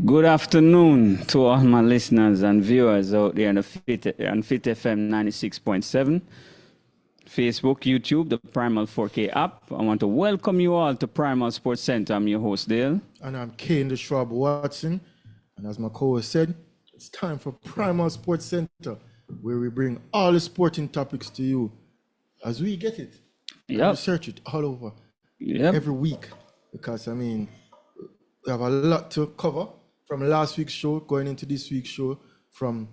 Good afternoon to all my listeners and viewers out there on Fit FM 96.7, Facebook, YouTube, the Primal 4K app. I want to welcome you all to Primal Sports Center. I'm your host, Dale. And I'm Kane the Shrub Watson. And as my co-host said, it's time for Primal Sports Center, where we bring all the sporting topics to you as we get it. Yep. Research it all over Yep. every week. Because, we have a lot to cover from last week's show going into this week's show, from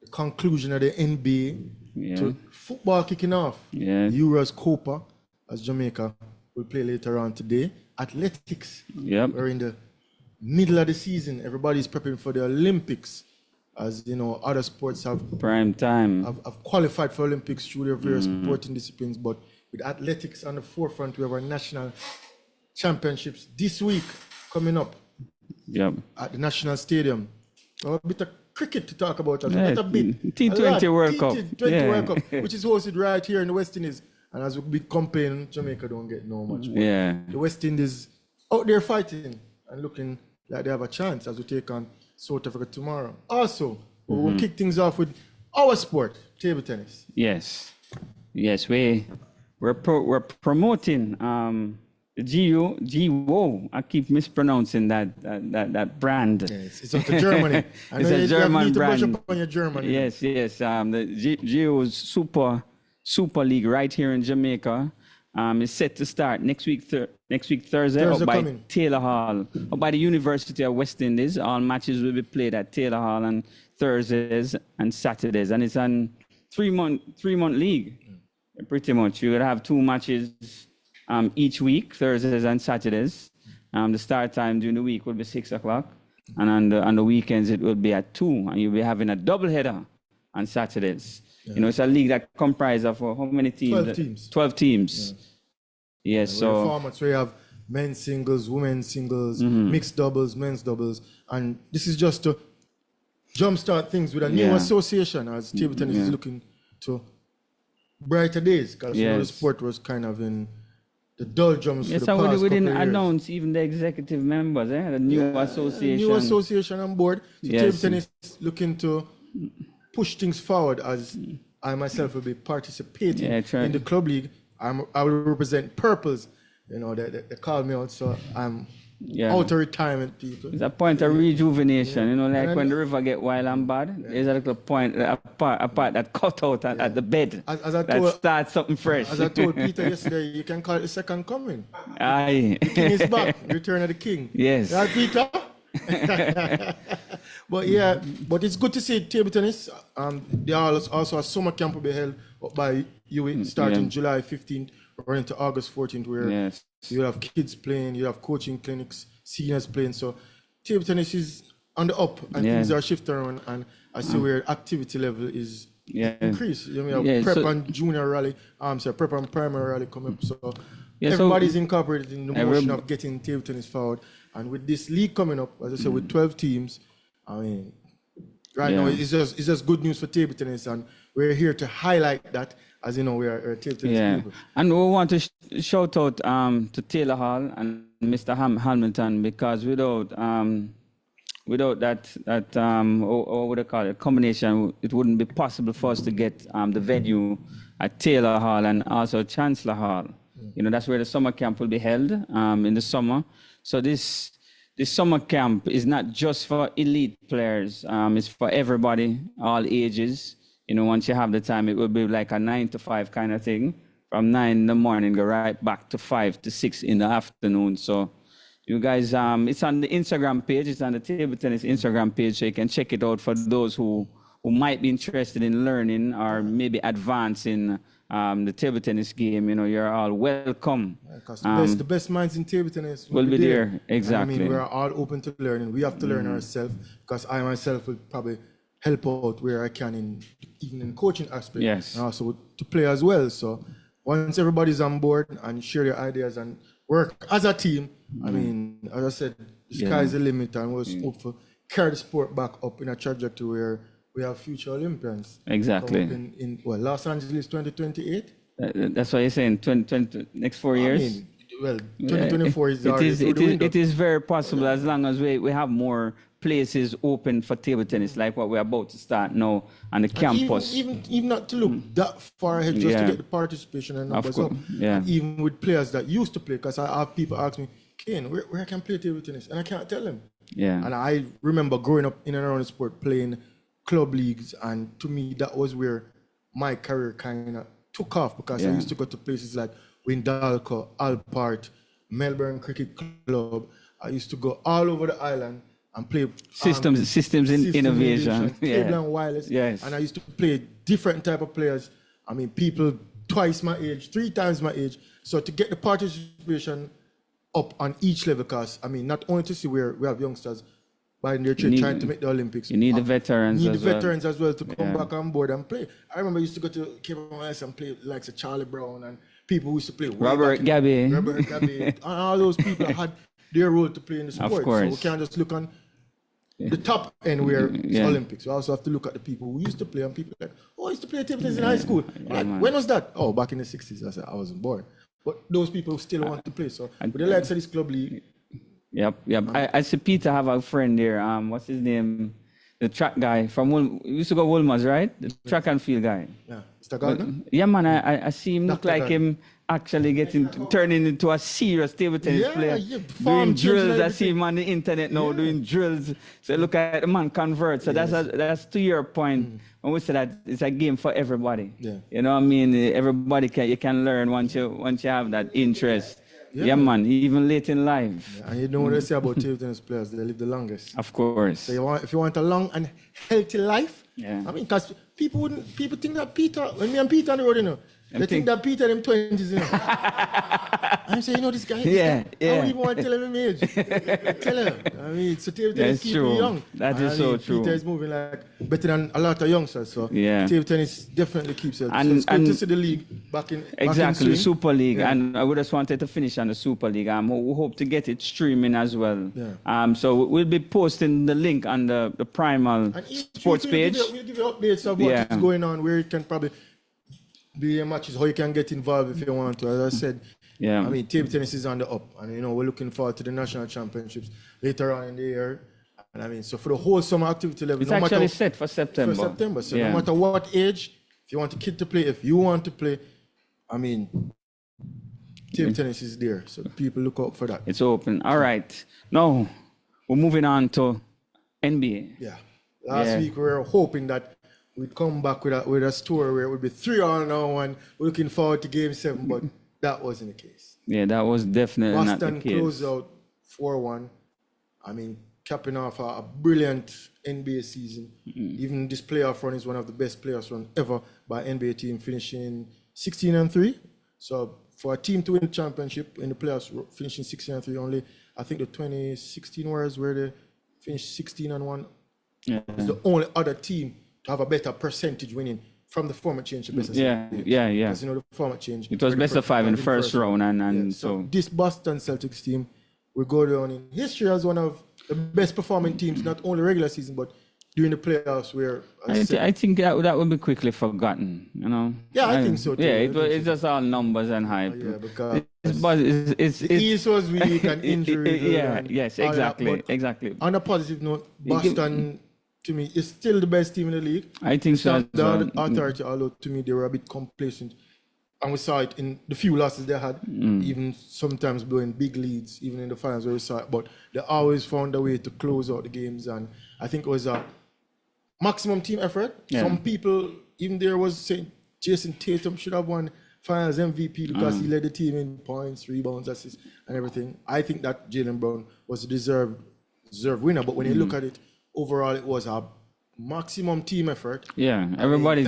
the conclusion of the NBA to football kicking off. Yeah. Euros Copa, as Jamaica will play later on today. Athletics. Yep. We're in the middle of the season. Everybody's preparing for the Olympics. As you know, other sports have Prime time. qualified for Olympics through their various sporting disciplines. But with athletics on the forefront, we have our national championships this week coming up Yep. at the National Stadium. A bit of cricket to talk about. Yeah, Not a bit. T20 a lot. World Cup. T20 Yeah. World Cup, which is hosted right here in the West Indies. And as we be complaining, Jamaica don't get no much. Yeah. The West Indies out there fighting and looking like they have a chance as we take on South Africa tomorrow. Also, we'll kick things off with our sport, table tennis. Yes. Yes, we're promoting the GO. I keep mispronouncing that brand. Yes, it's out of Germany. I It's know a you German need to brush brand. up on your German. Yes. The GO's Super League right here in Jamaica is set to start next week Thursday up by coming. Taylor Hall, up by the University of West Indies. All matches will be played at Taylor Hall on Thursdays and Saturdays, and it's an 3-month league. Pretty much, you will have 2 matches each week, Thursdays and Saturdays. The start time during the week will be 6 o'clock, and on the weekends it will be at 2, and you'll be having a double header on Saturdays. You know, it's a league that comprises of how many teams? 12 teams. 12 teams. Yes, The so formats where you have men's singles, women's singles, mixed doubles, men's doubles, and this is just to jumpstart things with a new association as table tennis is looking to brighter days, because you know, the sport was kind of in the doldrums for the so past we didn't couple of years. announce even the executive members, the new association. New association on board. So table tennis looking to push things forward, as I myself will be participating in the club league. I will represent Purples. You know, they call me out, so I'm out of retirement, people. It's a point of rejuvenation, you know, like when the river get wild and bad, there's a little point, a part that cut out at the bed As I that told, starts something fresh. as I told Peter yesterday, you can call it the second coming. Aye. The king is back. Return of the king. Yes. Right, Peter? But it's good to see table tennis. There are also a summer camp will be held up by UWI starting July 15th running to August 14th, where you have kids playing, you have coaching clinics, seniors playing. So table tennis is on the up, and things are shifting around, and I see where activity level is increased. You know, prep and junior rally, prep and primary rally coming up. So everybody's incorporated in the motion of getting table tennis forward. And with this league coming up, as I said, with 12 teams, I mean, now it's just good news for table tennis, and we're here to highlight that. As you know, we are table tennis people. And we want to shout out to Taylor Hall and Mr. Hamilton, because without that what would I call it, combination, it wouldn't be possible for us to get the venue at Taylor Hall and also Chancellor Hall. You know, that's where the summer camp will be held in the summer. So this summer camp is not just for elite players. It's for everybody, all ages. You know, once you have the time, it will be like a 9 to 5 kind of thing. From 9 in the morning, go right back to 5 to 6 in the afternoon. So you guys, it's on the Instagram page. It's on the Table Tennis Instagram page, so you can check it out for those who might be interested in learning or maybe advancing the table tennis game. You know, you're all welcome. Because the best minds in table tennis will be there. Exactly. And I mean, we're all open to learning. We have to learn ourselves, because I myself will probably help out where I can, even in coaching aspect. Yes. And also to play as well. So once everybody's on board and share their ideas and work as a team, I mean, as I said, the sky's the limit, and we'll hope to carry the sport back up in a trajectory where we have future Olympians. Exactly. In Los Angeles 2028? That's what you're saying, 20, next 4 years? I mean, well, 2024 is already through the window. It is very possible, as long as we have more places open for table tennis, like what we're about to start now on the campus. Even not to look that far ahead, just to get the participation and numbers up. Yeah. And even with players that used to play, because I have people ask me, Kane, where I can play table tennis? And I can't tell them. Yeah. And I remember growing up in and around the sport, playing club leagues, and to me, that was where my career kind of took off, because I used to go to places like Windalco, Alpart, Melbourne Cricket Club. I used to go all over the island and play systems in innovation, cable and wireless. Yes. And I used to play different type of players. I mean, people twice my age, 3 times my age. So to get the participation up on each level, because I mean, not only to see where we have youngsters by their trying to make the Olympics. You need the veterans. As well to come back on board and play. I remember I used to go to Cable and Wireless and play like Charlie Brown, and people who used to play Robert Gabby, and all those people had their role to play in the sport. Of course. So we can't just look on the top end where it's Olympics. We also have to look at the people who used to play, and people like, I used to play table tennis in high school. Like, when was that? Oh, back in the 60s. I said, I wasn't born. But those people still want to play. So with the likes of this club league. Yep. I see Peter have a friend there. What's his name? The track guy from we used to go Woolmers, right? The track and field guy. Yeah, Mr. Gardner? Yeah, man. I see him look like him actually turning into a serious table tennis player. Doing drills. I see him on the internet now doing drills. So look at the man convert. So that's to your point. When we say that it's a game for everybody. Yeah. You know what I mean? Everybody can learn once you have that interest. Yeah, man. Even late in life. Yeah, and you know what they say about table tennis players? They live the longest. Of course. So if you want a long and healthy life, I mean, because people think that Peter, when me and Peter on the road, you know, they think that Peter in them 20s, you know. I'm saying, this guy, I don't even want to tell him his age. Tell him. I mean, so table tennis keep you young. That is so true. Peter is moving like better than a lot of youngsters. So table tennis definitely keeps it. And, so it's good to see the league back in Exactly, the Super League. Yeah. And I would just wanted to finish on the Super League. We hope to get it streaming as well. Yeah. So we'll be posting the link on the Primal Sports page. We'll give you updates of what is going on, where you can probably be matches, how you can get involved if you want to. As I said, I mean, table tennis is on the up, and we're looking forward to the national championships later on in the year. And I mean, so for the whole summer activity level, it's actually set for September. So no matter what age, if you want a kid to play, if you want to play, I mean, table tennis is there. So people look out for that. It's open. All right. Now we're moving on to NBA. Yeah. Last week we were hoping that we'd come back with a story where it would be 3-1. We're looking forward to Game 7, but that wasn't the case. Yeah, that was definitely not the case. Boston closed out 4-1. I mean, capping off a brilliant NBA season. Even this playoff run is one of the best playoff run ever by NBA team, finishing 16-3. So for a team to win the championship in the playoffs, finishing 16-3 only, I think the 2016 Warriors where they finished 16-1. Yeah. It's the only other team to have a better percentage winning from the format change to best of 7. Because the format change. It was best of 5 in the first round, and so this Boston Celtics team will go down in history as one of the best performing teams, not only regular season but during the playoffs. Where I think that would be quickly forgotten. Yeah, I think so too. Yeah, it's just all numbers and hype. Yeah, because the East was weak and injuries. Yes, exactly, exactly. On a positive note, Boston, to me, is still the best team in the league. I think so. The authority, although to me they were a bit complacent, and we saw it in the few losses they had, even sometimes blowing big leads, even in the finals where we saw it. But they always found a way to close out the games, and I think it was a maximum team effort. Yeah. Some people, even there, was saying Jason Tatum should have won Finals MVP because he led the team in points, rebounds, assists, and everything. I think that Jaylen Brown was a deserved winner, but when you look at it, overall, it was a maximum team effort. Yeah, everybody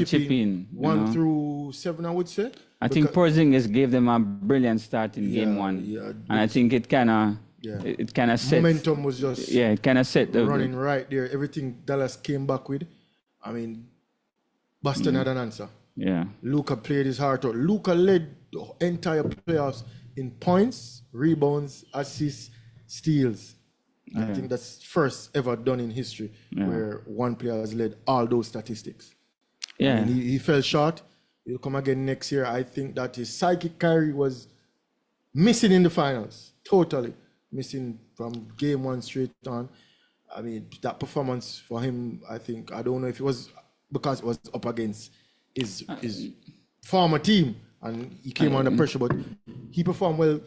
chip in. 1 through 7, I would say. I think Porzingis gave them a brilliant start in game 1. Yeah, and I think it kind of set. Momentum was just it kind of set the running right there. Everything Dallas came back with. I mean, Boston had an answer. Yeah. Luka played his heart out. Luka led the entire playoffs in points, rebounds, assists, steals. I think that's first ever done in history where one player has led all those statistics. Yeah. And he fell short. He'll come again next year. I think that his psychic carry was missing in the finals. Totally missing from game 1 straight on. I mean, that performance for him, I think, I don't know if it was because it was up against his former team and he came under pressure, but he performed well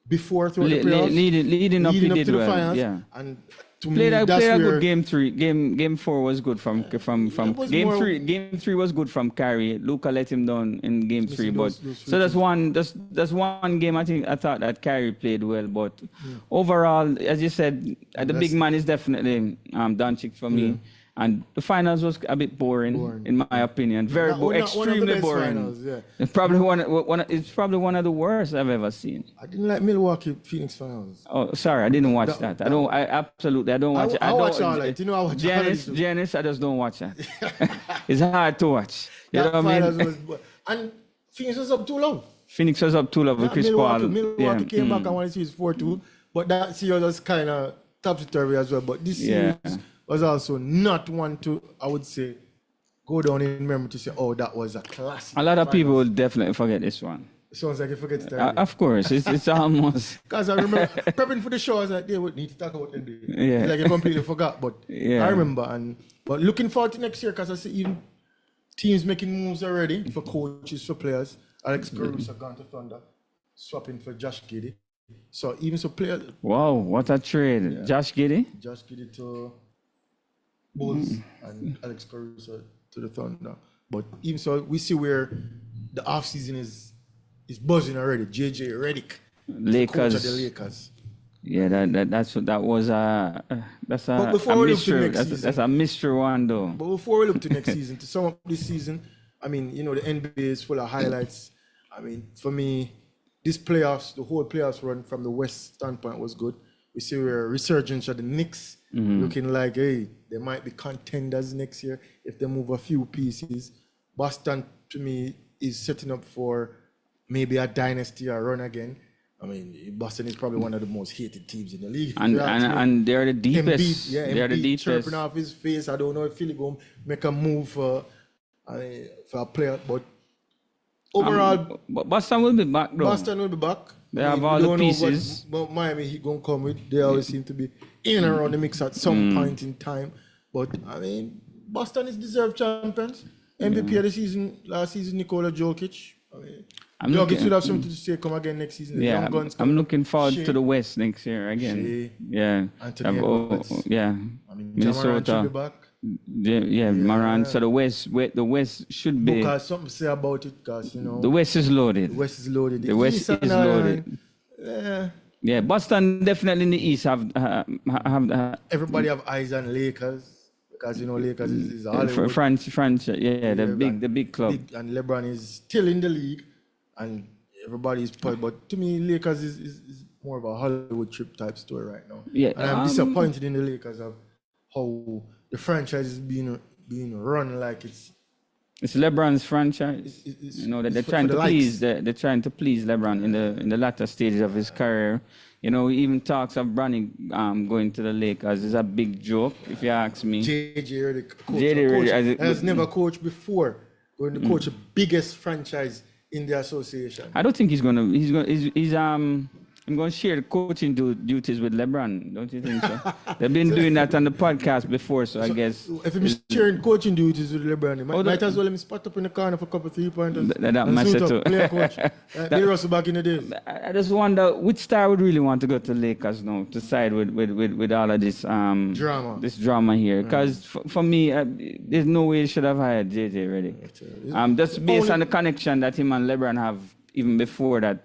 before through the playoffs. Leading up, he to did the well. finals. Yeah. And to Played me, a that's where good game 3. Game 4 was good from game more- 3. Game 3 was good from Kyrie. Luka let him down in game 3, Missing but those so that's one game I thought that Kyrie played well, but overall, as you said, the big man is definitely Doncic for me. And the finals was a bit boring. In my opinion. Very boring, extremely boring. Finals, yeah. It's probably one of the worst I've ever seen. I didn't like Milwaukee Phoenix finals. Oh, sorry, I didn't watch that. I don't watch it. I watch all that. You know, I watch all of it. Giannis, I just don't watch that. It's hard to watch. You know That what I mean? finals was, and Phoenix was up 2-0. Phoenix was up 2-0 with Chris Paul. Milwaukee came back and won the series 4-2, but that series was kind of topsy-turvy as well. But this series was also not one to, I would say, go down in memory to say, oh, that was a classic. A lot of people will definitely forget this one. It sounds like you forget it already. Of course, it's almost. Because I remember prepping for the show, I was like, they would need to talk about NBA. Yeah. Like I completely forgot, but I remember. But looking forward to next year because I see even teams making moves already for coaches, for players. Alex Caruso gone to Thunder, swapping for Josh Giddey. So even so players. Wow, what a trade. Yeah. Josh Giddey to Bulls and Alex Caruso to the Thunder. But even so, we see where the offseason is buzzing already. JJ Redick, Lakers. Coach of the Lakers. Yeah, that's a mystery. That's a mystery one though. But before we look to next season, to sum up this season, I mean, you know, the NBA is full of highlights. I mean, for me, the whole playoffs run from the West standpoint was good. We see we're resurgence of the Knicks, looking like, hey, they might be contenders next year if they move a few pieces. Boston, to me, is setting up for maybe a dynasty or run again. I mean, Boston is probably one of the most hated teams in the league. And they're the deepest. They're the deepest. Chirping off his face. I don't know if Philly going to make a move for a player, but overall, Boston will be back though. Boston will be back. They have all the pieces. But Miami he gonna come with. They always seem to be in and around the mix at some point in time. But I mean, Boston is deserved champions. MVP of the season last season, Nikola Jokic. I mean, Jokic would have something to say. Come again next season. Yeah, I'm looking forward to the West next year again. Shea, yeah, yeah. I mean, Minnesota. Should be back. Yeah, Moran. So the West should be. Because something to say about it, because you know the West is loaded. The West is loaded. The West is loaded. Yeah, Boston definitely in the East have everybody have eyes on Lakers because you know Lakers is Hollywood. France, the big club. And LeBron is still in the league, and everybody is but to me Lakers is more of a Hollywood trip type story right now. Yeah, and I'm disappointed in the Lakers of how the franchise is being run like it's LeBron's franchise. You know that they're trying to please LeBron in the latter stages of his career. You know, even talks of Bronny going to the Lakers is a big joke, if you ask me. JJ Redick has never coached before, going to coach the biggest franchise in the association. I don't think he's going to share the coaching duties with LeBron, don't you think so? They've been doing that on the podcast before, so I guess. If he's sharing coaching duties with LeBron, he might as well let me spot up in the corner for a couple of 3-pointers. That matters too. Player coach. Bill Russell back in the days. I just wonder which star would really want to go to Lakers now to side with all of this drama. This drama here, because for me, there's no way he should have hired JJ Redick. Just based on the connection that him and LeBron have even before that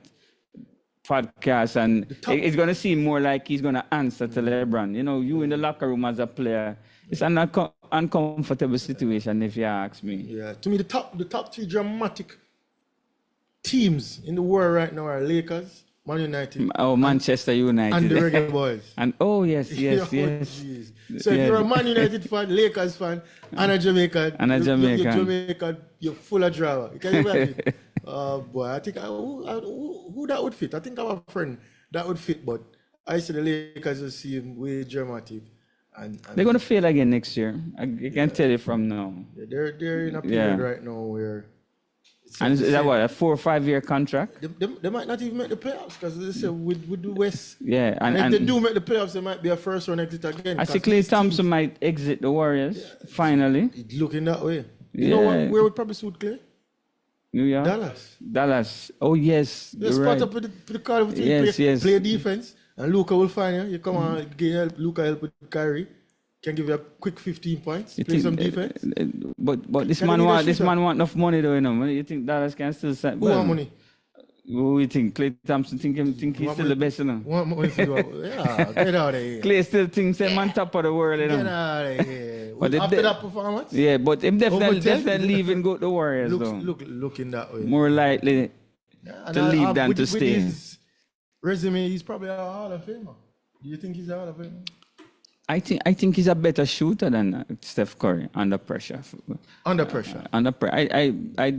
podcast, and it's going to seem more like he's going to answer to LeBron. You know, you in the locker room as a player, it's an uncomfortable situation if you ask me. Yeah, to me the top 3 dramatic teams in the world right now are Lakers, Man United, Manchester United, and the Reggae Boys. And yes. So if you're a Man United fan, Lakers fan, and a Jamaican, you're full of drama. Can you imagine? Boy, I think who that would fit? I think I have a friend that would fit, but I see the Lakers will seem way dramatic. And they're going to fail again next year. I can tell you from now. They're in a period right now where And is that what, a 4 or 5 year contract? They might not even make the playoffs because they say with the West. Yeah, and if they do make the playoffs, they might be a first round exit again. I see Klay Thompson might exit the Warriors finally. It's looking that way. You know what? Where would probably suit Klay? New York? Dallas. Oh, yes. You spot right. Up with the Call of Duty, play defense, and Luka will find you. You come on, get Luka help with Kyrie. Can give you a quick 15 points. Play some defense. But this man want enough money though, you know. You think Dallas can still send? Who want money? Who you think? Klay Thompson think he's still the best, you know? Want money yeah, get out of here. Klay still thinks him on top of the world, you know. Get out of here. But after that performance? Yeah, but him definitely leave and go to the Warriors though. Looking that way. More likely to leave than to stay. With his resume, he's probably a Hall of Famer. Do you think he's a Hall of Famer? I think he's a better shooter than Steph Curry under pressure. Under pressure. I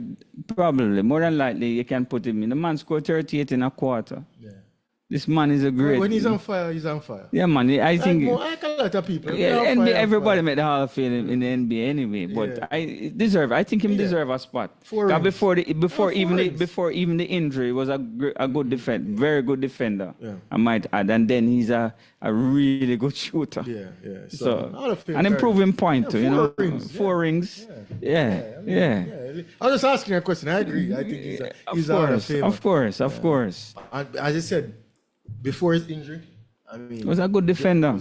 probably more than likely you can put him in. The man scored 38 in a quarter. Yeah. This man is a great. When he's on fire, he's on fire. Yeah, man. I think. Like a lot of people. Yeah, NBA, everybody made the Hall of Fame in the NBA anyway. But yeah. I think him deserve a spot. Before even the injury, was a good defender, very good defender. Yeah. I might add, and then he's a really good shooter. Yeah. So an improving point too. 4 rings. 4 rings. Yeah. I was just asking a question. I agree. I think he's a Hall of Famer. Of course. As I said. Before his injury, I mean, was a good defender.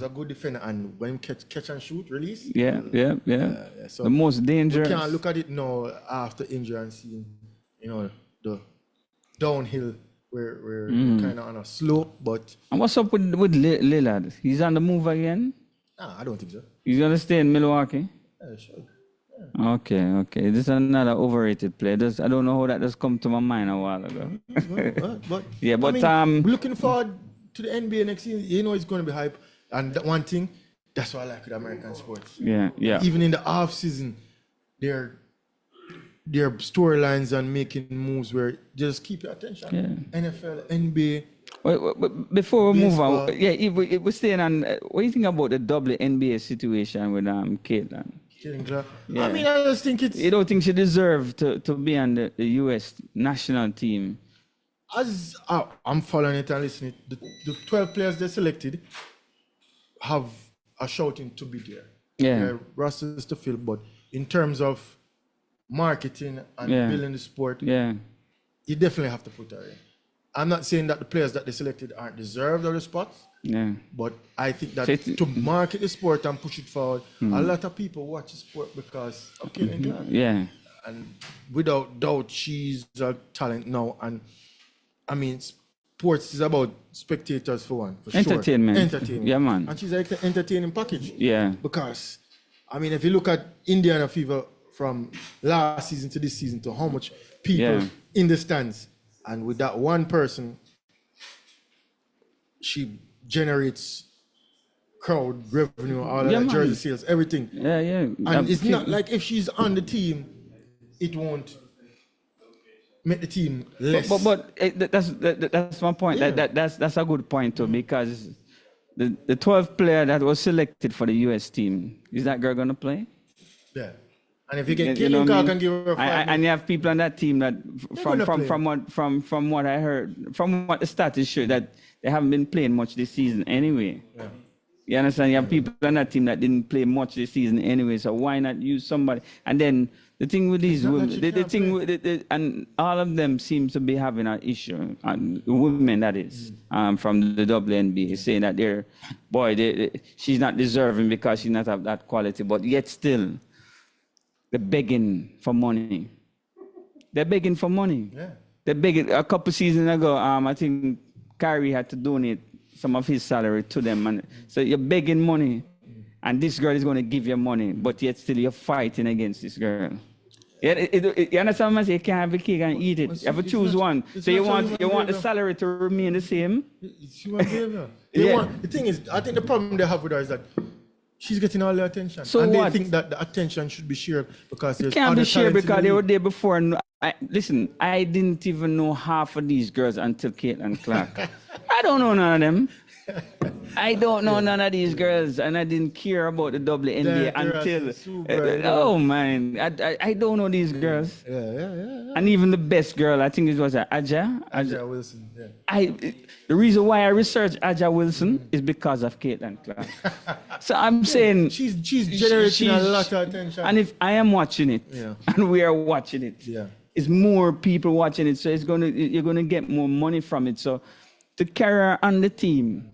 And when catch and shoot, release. Yeah. So the most dangerous. You can't look at it now after injury and see, the downhill where kind of on a slope. But and what's up with Lillard? He's on the move again. I don't think so. He's gonna stay in Milwaukee. Yeah, sure. Yeah. Okay. This is another overrated play. I don't know how that just come to my mind a while ago. But looking forward to the NBA next season. It's going to be hype. And that one thing, that's what I like with American sports. Yeah. Even in the off season, their storylines and making moves where just keep your attention. Yeah. NFL, NBA. Wait, before we move on, if we're staying on. What do you think about the WNBA situation with Caitlin? Yeah. I mean, I just think it's. You don't think she deserved to be on the U.S. national team? As I'm following it and listening, the 12 players they selected have a shouting to be there. Yeah. Rosters to fill, but in terms of marketing and building the sport, you definitely have to put her in. I'm not saying that the players that they selected aren't deserved of the spots. Yeah. But I think that to market the sport and push it forward, a lot of people watch the sport because of Caitlin Clark. Yeah. And without doubt, she's a talent now. And I mean, sports is about spectators for one, for Entertainment. Sure. Yeah, man. And she's an entertaining package. Yeah. Because, I mean, if you look at Indiana Fever from last season to this season, to how much people in the stands, and with that one person, she generates crowd revenue, all that jersey sales, everything. Yeah. And it's not like if she's on the team, it won't make the team less. But that's my point. Yeah. That's a good point too, because the 12th player that was selected for the US team, is that girl gonna play? Yeah. And if you get Caitlin Clark and give her a 5 and you have people on that team that from what I heard, from what the stats show, that they haven't been playing much this season anyway. Yeah. You understand? You have people on that team that didn't play much this season anyway. So why not use somebody? And then the thing with these women, and all of them seem to be having an issue. And women, that is, from the WNBA, saying that she's not deserving because she's not of that quality. But yet still, they're begging for money. They're begging for money. Yeah. They're begging. A couple seasons ago, I think Kyrie had to donate some of his salary to them. And so you're begging money, and this girl is going to give you money, but yet still you're fighting against this girl. You understand what I'm saying? You can't have a cake and eat it. You have to choose one. So you want the salary to remain the same? It's human behavior. The thing is, I think the problem they have with her is that she's getting all the attention. So and what? They think that the attention should be shared because there's it can't other be shared because they league. were there before. Listen, I didn't even know half of these girls until Caitlin Clark. I don't know none of them. I don't know none of these girls, and I didn't care about the WNBA until. Oh man, I don't know these girls. Yeah. And even the best girl, I think it was Aja Wilson. Yeah. The reason why I researched Aja Wilson is because of Caitlin Clark. So I'm saying she's generating a lot of attention. And if I am watching it, and we are watching it, it's more people watching it, so you're gonna get more money from it. So to carry her on the team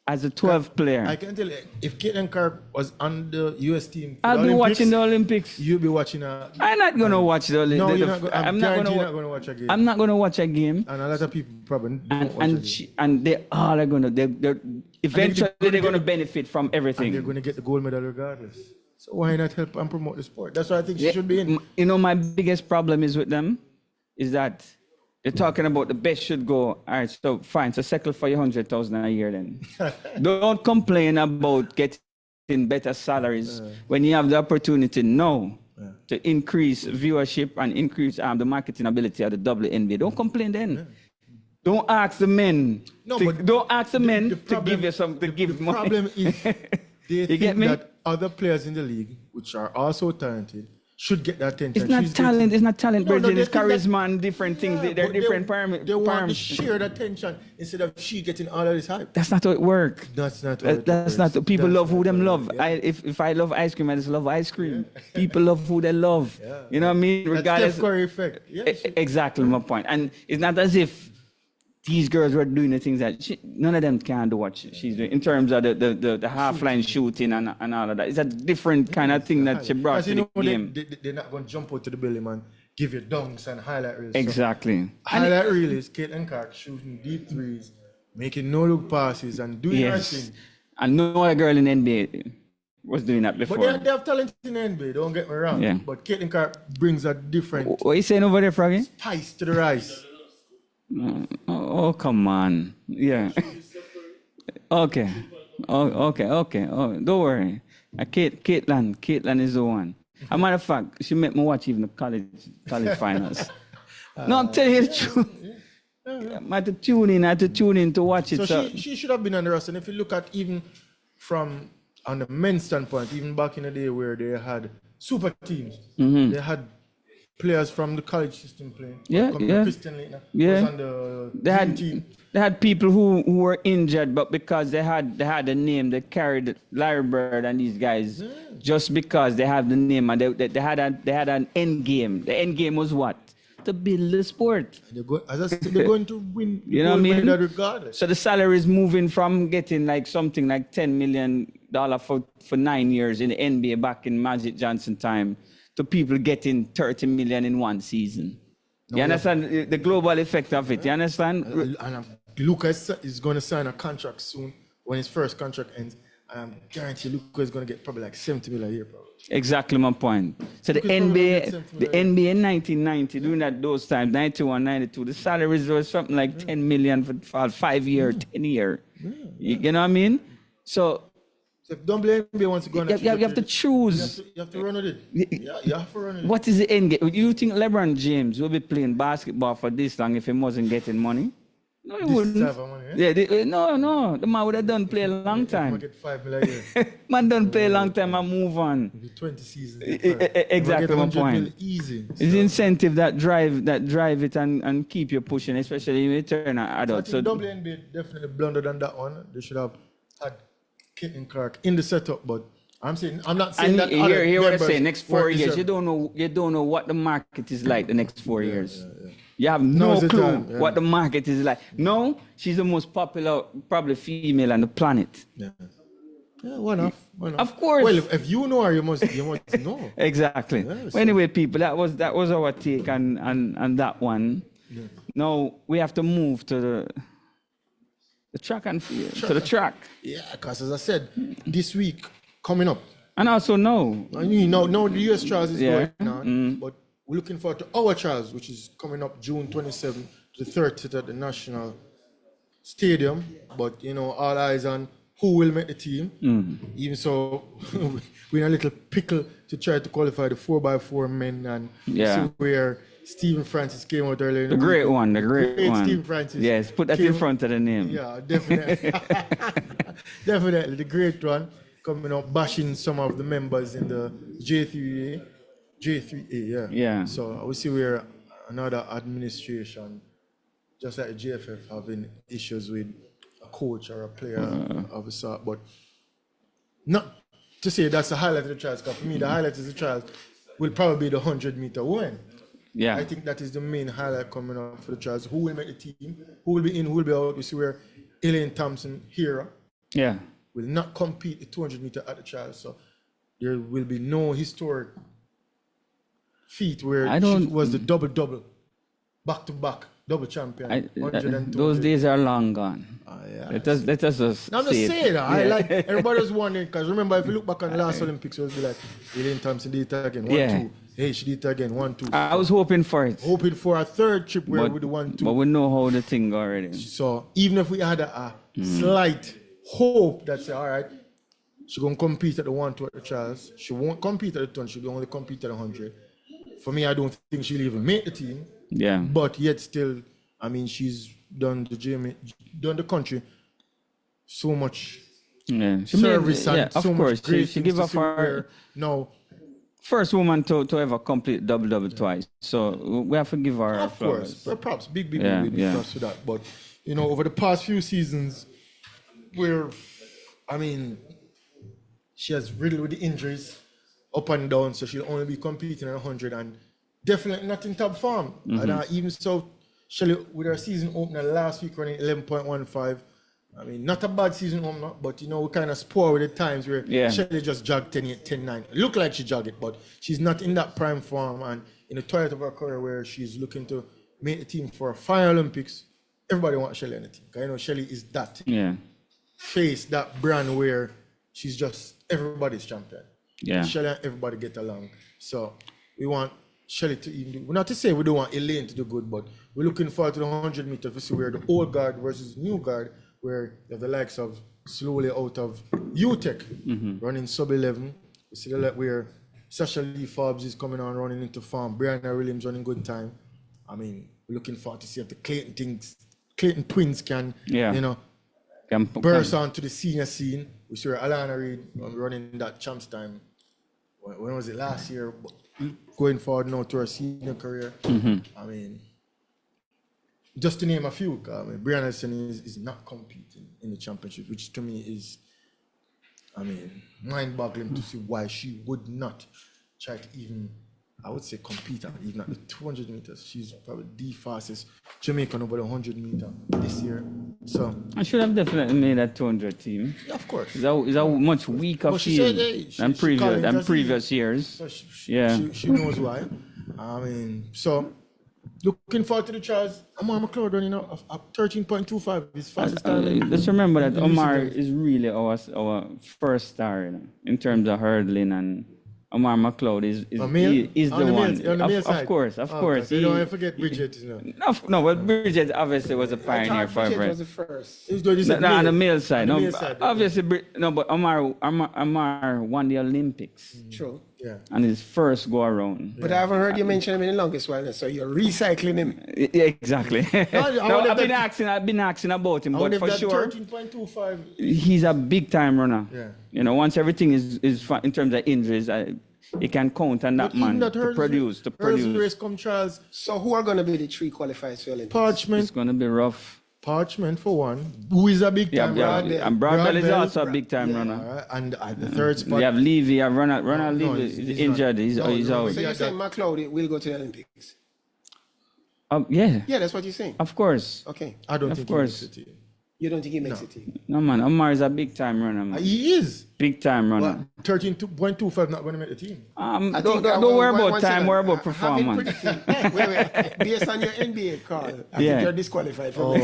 as a 12th player. I can tell you, if Caitlin Clark was on the US team, I'll be watching the Olympics. You'll be watching her. I'm not going to watch the Olympics. No, you're not. I'm not going to watch a game. I'm not going to watch a game. And a lot of people probably don't watch a game. And they all are going to, eventually they're going to benefit from everything. And they're going to get the gold medal regardless. So why not help and promote the sport? That's why I think she should be in. You know, my biggest problem is with them is that they're talking about the best should go. All right, so fine. So settle for your 100,000 a year then. Don't complain about getting better salaries when you have the opportunity now to increase viewership and increase the marketing ability of the WNBA. Don't complain then. Don't ask the men. Don't ask the men to give you something. To give money. The problem is they think that other players in the league, which are also talented, should get that attention. It's not talent. It's not talent, Bridget. It's charisma and different things. They're different parameters. They want the shared attention instead of she getting all of this hype. That's not how it works. That's not how it works. That's not. People love who them love. If I love ice cream, I just love ice cream. People love who they love. You know what I mean? Regardless. Steph Curry effect. Exactly my point. And it's not as if these girls were doing the things that none of them can do what she's doing in terms of the half-line shooting and all of that. It's a different kind of thing that she brought to the game. They're not going to jump out to the building and give you dunks and highlight reels. Exactly. So, highlight reel is Caitlin Clark shooting deep threes, making no-look passes and doing her thing. And no other girl in NBA was doing that before. But they have talent in the NBA, don't get me wrong. Yeah. But Caitlin Clark brings a different... What are you saying over there, Froggy? Spice to the rice. Oh, come on. Yeah. Okay. Oh, don't worry. Caitlin is the one. As a matter of fact, she made me watch even the college finals. No, I'm telling you the truth. I had to tune in to watch it. So she should have been on the roster. And if you look at even from on the men's standpoint, even back in the day where they had super teams, they had players from the college system playing. Christian Leitner was on the team. They had people who were injured, but because they had a name, they carried Larry Bird and these guys just because they have the name, and they had an end game. The end game was what? To build the sport. As I said, they're going to win. You know what I mean? Regardless. So the salary is moving from getting like something like $10 million for 9 years in the NBA back in Magic Johnson time, to people getting 30 million in one season. You understand the global effect of it? You understand? And Lucas is going to sign a contract soon when his first contract ends. I guarantee Lucas is going to get probably like 70 million a year, probably. Exactly my point. So the NBA in 1990, during those times, 91, 92, the salaries were something like 10 million for 5 year, 10 year. You know what I mean? So if WNBA wants to go on you have to choose. You have to run with it. You have to run with it. What is the end game? You think LeBron James will be playing basketball for this long if he wasn't getting money? No, he wouldn't. No. The man would have done play a long time. Get 5 million a year. Man done play a long time and move on. 20 seasons. Exactly my point. Easy. It's the incentive that drive it and keep you pushing, especially when you turn an adult. So WNBA definitely blundered on that one. They should have had Caitlin Clark in the setup, but I'm not saying that. Here what I say, next 4 years, you don't know what the market is like the next 4 years. You have no clue what the market is like. No, she's the most popular, probably female on the planet. Yeah, why not? Of course. Well, if you know her, you must know. Exactly. Well, anyway, people, that was our take on that one. Yeah. Now we have to move to the track and field, to the track. Yeah, because as I said, this week coming up. And also now the US trials is going on, but we're looking forward to our trials, which is coming up June 27th to the 30th at the National Stadium. But all eyes on who will make the team. Even so, we're in a little pickle to try to qualify the 4x4 men and see where Stephen Francis came out earlier. The great one, the great one. Stephen Francis. Yes, put that in front of the name. Yeah, definitely. Definitely, the great one coming up, bashing some of the members in the J3A. J3A, yeah. Yeah. So we see where another administration, just like the JFF, having issues with a coach or a player of a sort. But not to say that's the highlight of the trials, because for me, the highlight of the trials will probably be the 100-meter women. Yeah. I think that is the main highlight coming up for the trials. Who will make the team? Who will be in? Who will be out? We see where Elaine Thompson, Hera, will not compete the 200-meter at the trials. So there will be no historic feat where she was the double, back-to-back double champion. Those days are long gone. Yeah. Let us just I'm just saying that. I like everybody was wondering, because remember, if you look back on the last Olympics, it was like Elaine Thompson did it again, 1-2. Hey, she did it again, 1-2. I was hoping for it. Hoping for a third trip where we do 1-2. But we know how the thing go already. So even if we had a slight hope that say, all right, she's gonna compete at the 1-2 at the trials. She won't compete at the 200, she'll only compete at the 100. For me, I don't think she'll even make the team. Yeah. But yet still, I mean, she's done the country so much service and so much great she give up her first woman to ever complete double twice. So we have to give her of flowers. course. Props, big props for that. But over the past few seasons, where I mean, she has riddled with the injuries up and down, so she'll only be competing at 100 and definitely not in top form. And even so, Shelly, with her season opener last week running 11.15, I mean, not a bad season opener, but we kind of spoil with the times where Shelly just jogged 10-9. Look like she jogged it, but she's not in that prime form. And in the twilight of her career where she's looking to make the team for a final Olympics, everybody wants Shelly on the team. Because Shelly is that face, that brand where she's just everybody's champion. Yeah. Shelly and everybody get along. So we want Shelly to even do, not to say we don't want Elaine to do good, but we're looking forward to the 100 meters to see where the old guard versus new guard, where you have the likes of slowly out of UTEC running sub 11. We see that where Sasha Lee Forbes is coming on running into form. Brianna Williams running good time. I mean, we're looking forward to see if the Clayton twins can, burst onto the senior scene. We saw Alana Reid running that champs time. When was it? Last year. Going forward now to her senior career. I mean, just to name a few, Brianna is not competing in the championship, which to me is, I mean, mind-boggling to see why she would not try to even, I would say, compete even at the 200 meters. She's probably the fastest Jamaican over the 100 meter this year. So I should have definitely made that 200 team. Yeah, of course. It's a much weaker field than previous years. So she knows why. I mean, so looking forward to the trials. Omar McLeod running up 13.25. His fastest time. Let's remember that Omar is really our first star in terms of hurdling, and Omar McLeod is the one. Of course. So you don't forget Bridget. No, but Bridget obviously was a pioneer for Bridget was the first. On the male side. Obviously, but Omar won the Olympics. True. Yeah. And his first go around. But I haven't heard you mention him in the longest while, so you're recycling him. Yeah, exactly. I've been asking about him, but for sure, 13.25. He's a big time runner. Yeah. Once everything is fine in terms of injuries, he can count on that man to produce. Race come trials. So who are going to be the three qualifiers for Olympics? Parchment. It's going to be rough. Parchment for one, who is a big time runner. And Broadbell is also a big time runner. Right. And at the third spot, we have Levy. Ronald Levy is injured. He's out. So you're saying McLeod will go to the Olympics? Yeah. Yeah, that's what you're saying. Of course. Okay. I don't think he makes the team. You don't think he makes the team? No, man. Omar is a big time runner, man. He is. Big time runner. 13.25 not going to make the team. Don't worry about time, worry about performance. Wait. Based on your NBA call, I think you're disqualified from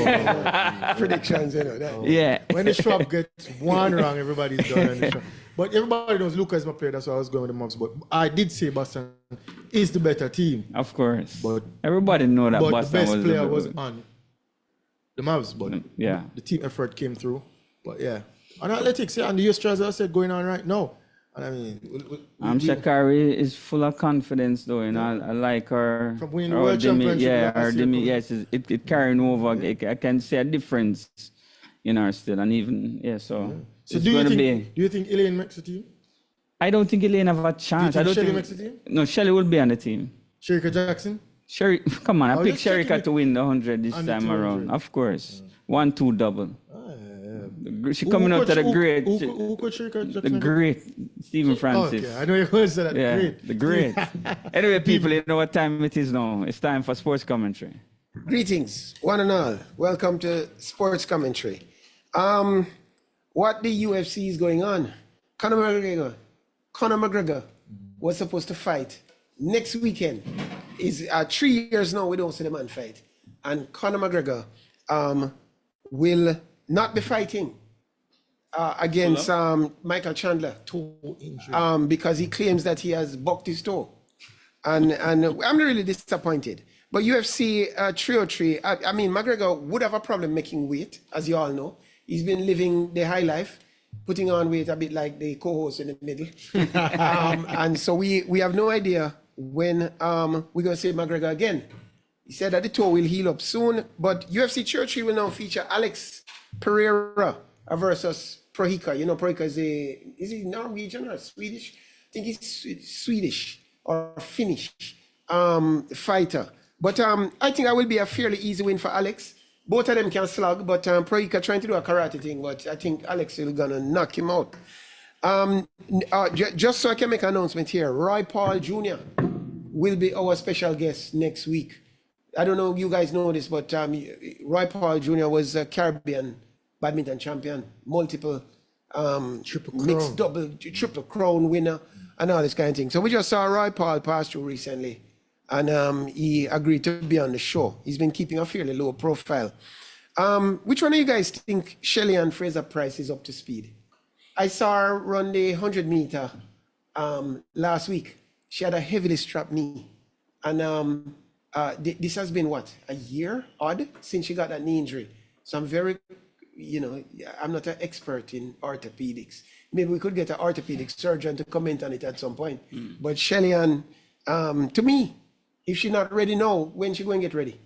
predictions, Yeah. When the Schwab gets one wrong, everybody's done. But everybody knows Luca is my player, that's why I was going with the Mavs. But I did say Boston is the better team. Of course. But everybody know that but Boston the best player was on the Mavs, but yeah, the team effort came through. But yeah, and athletics, and the US trials, as I said, going on right now. And I mean, Sha'Carri is full of confidence, though, and I like her. From winning the World Championship. Yeah, her yes, it carrying over. Yeah. I can see a difference in her still, and even so. So do you think Elaine makes the team? I don't think Elaine have a chance. Do you think Shelly makes the team? No, Shelly will be on the team. Shericka Jackson? Come on, I picked Shericka to win the 100 this time around. Of course. 1-2 double. She coming out to the great. Who could Shericka Jackson? The great Stephen Francis. Okay, I know you're going to say that. Yeah, great. the great. Anyway, people, you know what time it is now. It's time for sports commentary. Greetings, one and all. Welcome to Sports Commentary. What the UFC is going on? Conor McGregor was supposed to fight next weekend. Is 3 years now we don't see the man fight. And Conor McGregor will not be fighting against Michael Chandler. Toe injury. Because he claims that he has bucked his toe. And I'm really disappointed. But UFC 303, I mean, McGregor would have a problem making weight, as you all know. He's been living the high life, putting on weight a bit like the co-host in the middle. And so we have no idea when we're going to see McGregor again. He said that the toe will heal up soon, but UFC 303 will now feature Alex Pereira versus Prohika. You know, Prohika is he Norwegian or Swedish? I think he's Swedish or Finnish fighter. But I think that will be a fairly easy win for Alex. Both of them can slug, but Prohika trying to do a karate thing, but I think Alex is gonna knock him out. Just so I can make an announcement here, Roy Paul Jr. will be our special guest next week. I don't know if you guys know this, but Roy Paul Jr. was a Caribbean badminton champion, multiple mixed double, triple crown winner, and all this kind of thing. So we just saw Roy Paul pass through recently, and he agreed to be on the show. He's been keeping a fairly low profile. Which one of you guys think Shelly-Ann Fraser-Pryce is up to speed? I saw her run the 100-meter last week. She had a heavily strapped knee. And this has been, what, a year odd since she got that knee injury. So I'm very, I'm not an expert in orthopedics. Maybe we could get an orthopedic surgeon to comment on it at some point. But Shelly-Ann, to me, if she's not ready now, when she going to get ready?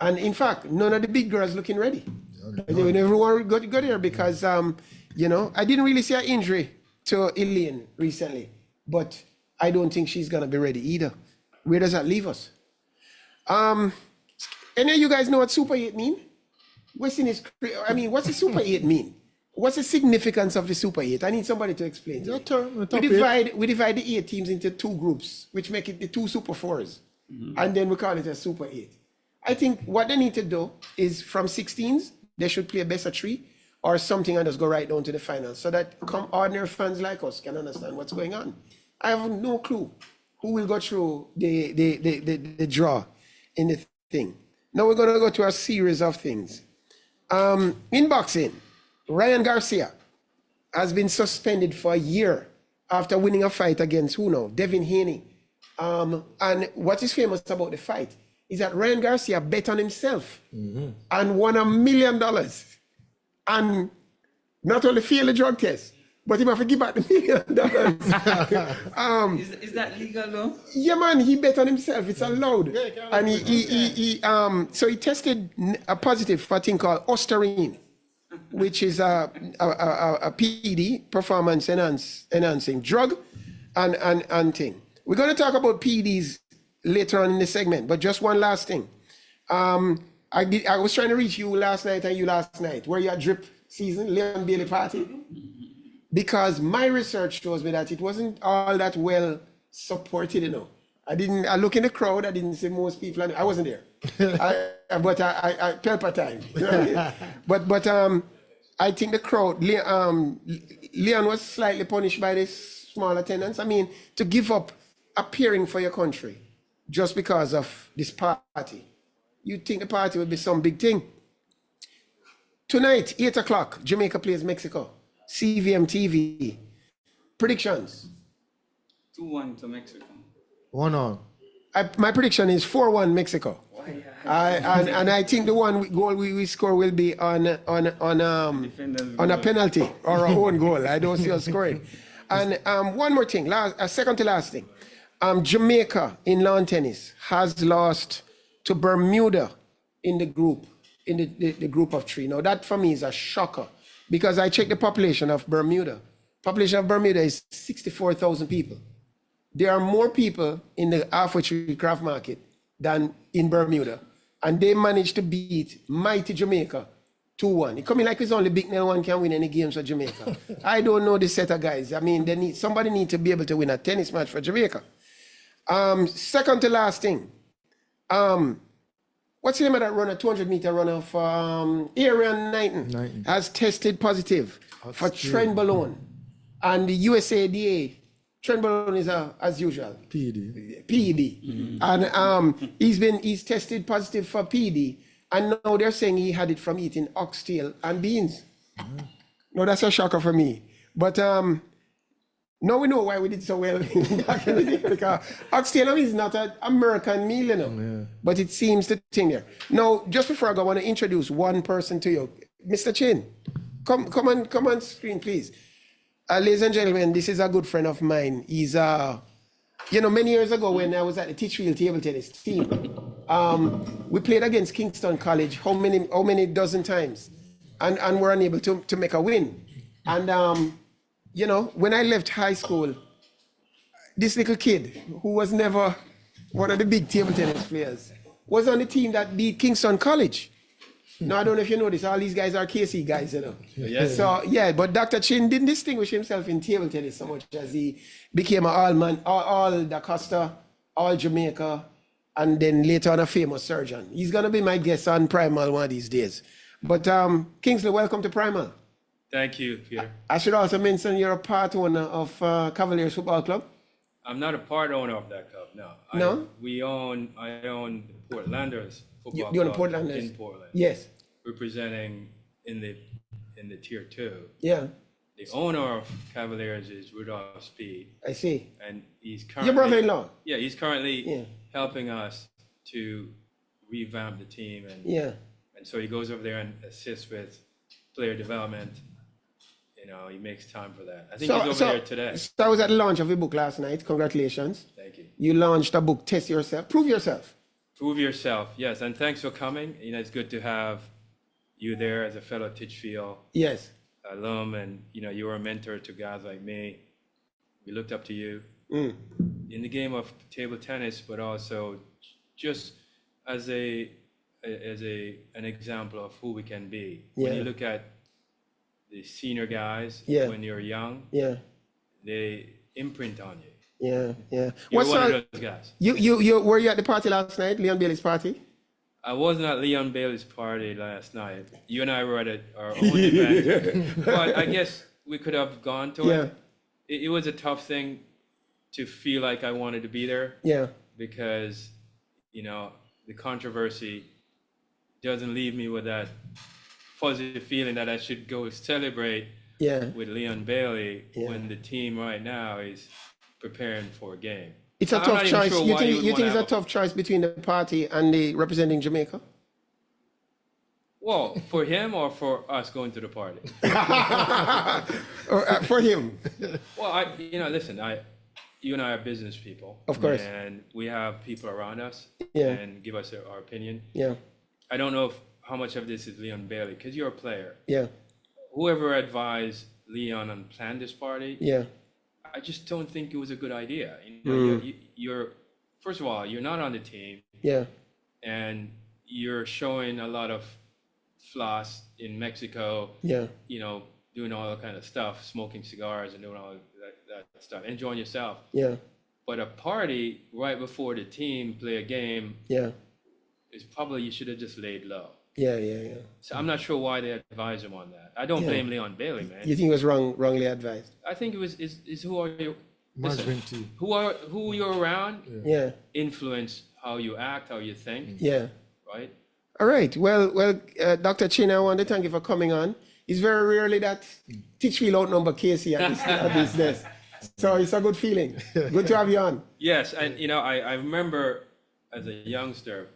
And in fact, none of the big girls looking ready. Everyone got there because, I didn't really see an injury to Elaine recently, but I don't think she's going to be ready either. Where does that leave us? Any of you guys know what Super 8 mean? What's the Super 8 mean? What's the significance of the Super 8? I need somebody to explain to me. We divide the 8 teams into 2 groups, which make it the 2 Super 4s. And then we call it a Super 8. I think what they need to do is from 16s, they should play a best of 3 or something and just go right down to the finals so that ordinary fans like us can understand what's going on. I have no clue who will go through the draw in the thing. Now we're going to go to a series of things. In boxing, Ryan Garcia has been suspended for a year after winning a fight against who now? Devin Haney. And what is famous about the fight is that Ryan Garcia bet on himself and won $1 million. And not only failed the drug test, but he must give back the $1 million. Is that legal though? Yeah, man, he bet on himself. It's allowed. And so he tested a positive for a thing called Ostarine, which is a PD, performance enhancing drug, and thing. We're going to talk about PEDs later on in the segment, but just one last thing. I was trying to reach you last night and you last night. Were you at drip season, Leon Bailey party? Because my research shows me that it wasn't all that well supported, I look in the crowd, I didn't see most people, I wasn't there. But I Pelpa time. But I think the crowd, Leon was slightly punished by this small attendance. I mean, to give up appearing for your country just because of this party. You'd think the party would be some big thing. Tonight, 8 o'clock, Jamaica plays Mexico. CVM TV. Predictions. 2-1 to Mexico. 1-1. My prediction is 4-1 Mexico. And I think the one goal we score will be on a penalty or a own goal. I don't see us scoring. And one more thing, second to last thing. Jamaica in lawn tennis has lost to Bermuda in the group, in the group of three. Now that for me is a shocker because I checked the population of Bermuda. Population of Bermuda is 64,000 people. There are more people in the halfway tree craft market than in Bermuda. And they managed to beat mighty Jamaica 2-1. It coming like it's only Big Nell one can win any games for Jamaica. I don't know this set of guys. I mean, somebody need to be able to win a tennis match for Jamaica. Second to last thing. What's the name of that runner, 200-meter runner for Arian Knighton has tested positive for Trenbolone. And the USADA, Trenbolone is as usual. PED. And he's tested positive for PED. And now they're saying he had it from eating oxtail and beans. No, that's a shocker for me. But now we know why we did so well back in the day, because oxtail is not an American meal, you know. Yeah. But it seems the thing there. Now, just before I go, I want to introduce one person to you. Mr. Chin, come on screen, please. Ladies and gentlemen, this is a good friend of mine. He's, many years ago when I was at the Teachfield table tennis team, we played against Kingston College how many dozen times, and were unable to make a win. And when I left high school, this little kid who was never one of the big table tennis players was on the team that beat Kingston College. Now, I don't know if you know this, all these guys are KC guys, you know. Yes. So, yeah, but Dr. Chin didn't distinguish himself in table tennis so much as he became an all DaCosta, all Jamaica, and then later on a famous surgeon. He's going to be my guest on Primal one of these days. But Kingsley, welcome to Primal. Thank you, Peter. I should also mention you're a part owner of Cavaliers Football Club. I'm not a part owner of that club, no. No? I own Portlanders Football you own Club Portlanders? in Portland. Yes. Representing in the tier 2. Yeah. The owner of Cavaliers is Rudolph Speed. I see. And he's currently... Your brother-in-law? Yeah, he's currently helping us to revamp the team. And so he goes over there and assists with player development. He makes time for that. I think he's over there today. So I was at the launch of a book last night. Congratulations. Thank you. You launched a book, Test Yourself. Prove Yourself. Prove Yourself, yes. And thanks for coming. It's good to have you there as a fellow Titchfield alum. And, you were a mentor to guys like me. We looked up to you in the game of table tennis, but also just as an example of who we can be. When you look at the senior guys, when you're young, they imprint on you. Yeah. You're one of those guys. You were you at the party last night, Leon Bailey's party? I wasn't at Leon Bailey's party last night. You and I were at our own event. But I guess we could have gone to it. It was a tough thing to feel like I wanted to be there. Yeah. Because, the controversy doesn't leave me with that fuzzy feeling that I should go celebrate with Leon Bailey when the team right now is preparing for a game. It's a tough choice. Sure you think it's a tough choice between the party and the representing Jamaica? Well, for him or for us going to the party? For him. Well, listen, you and I are business people. Of course. And we have people around us and give us our opinion. Yeah. I don't know how much of this is Leon Bailey, because you're a player. Yeah. Whoever advised Leon on plan this party, I just don't think it was a good idea. You're first of all, you're not on the team. Yeah. And you're showing a lot of floss in Mexico. Yeah. Doing all that kind of stuff, smoking cigars and doing all that stuff, enjoying yourself. Yeah. But a party right before the team play a game. Is probably you should have just laid low. Yeah. So I'm not sure why they advised him on that. I don't blame Leon Bailey, man. You think it was wrongly advised? I think it was is who are you? Management team. Who you're around? Yeah. Influence how you act, how you think. Yeah. Right. All right. Well, Dr. Chin, I want to thank you for coming on. It's very rarely that Teachfield outnumber KC at this desk. So it's a good feeling. Good to have you on. Yes, and I remember as a youngster,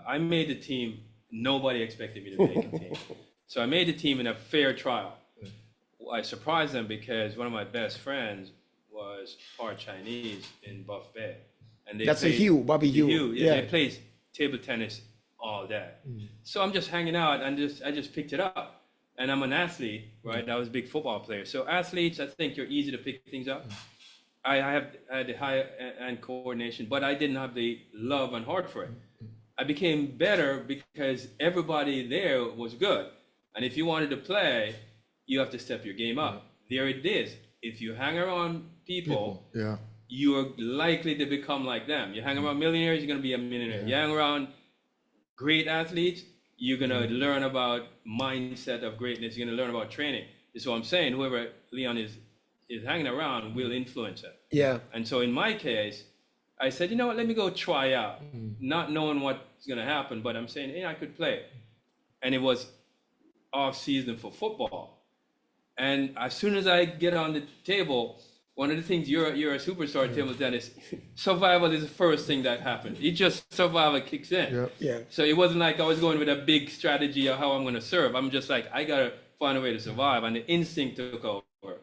I made the team. Nobody expected me to make a team. So I made the team in a fair trial. I surprised them because one of my best friends was part Chinese in Buff Bay. And they That's played, a Hugh, Bobby Hugh. Yeah, they played table tennis all day. So I'm just hanging out and I just picked it up. And I'm an athlete, right? I was a big football player. So athletes, I think you're easy to pick things up. I had the high end coordination, but I didn't have the love and heart for it. I became better because everybody there was good. And if you wanted to play, you have to step your game up. There it is. If you hang around people, you are likely to become like them. You hang around millionaires, you're going to be a millionaire. You hang around great athletes, you're going to learn about mindset of greatness. You're going to learn about training. That's what I'm saying. Whoever Leon is hanging around will influence it. Yeah. And so in my case, I said, you know what, let me go try out, not knowing what's going to happen, but I'm saying, hey, I could play. And it was off season for football. And as soon as I get on the table, one of the things, you're a superstar at table tennis, survival is the first thing that happens. It just survival kicks in. Yeah. So it wasn't like I was going with a big strategy of how I'm going to serve. I'm just like, I got to find a way to survive. And the instinct took over.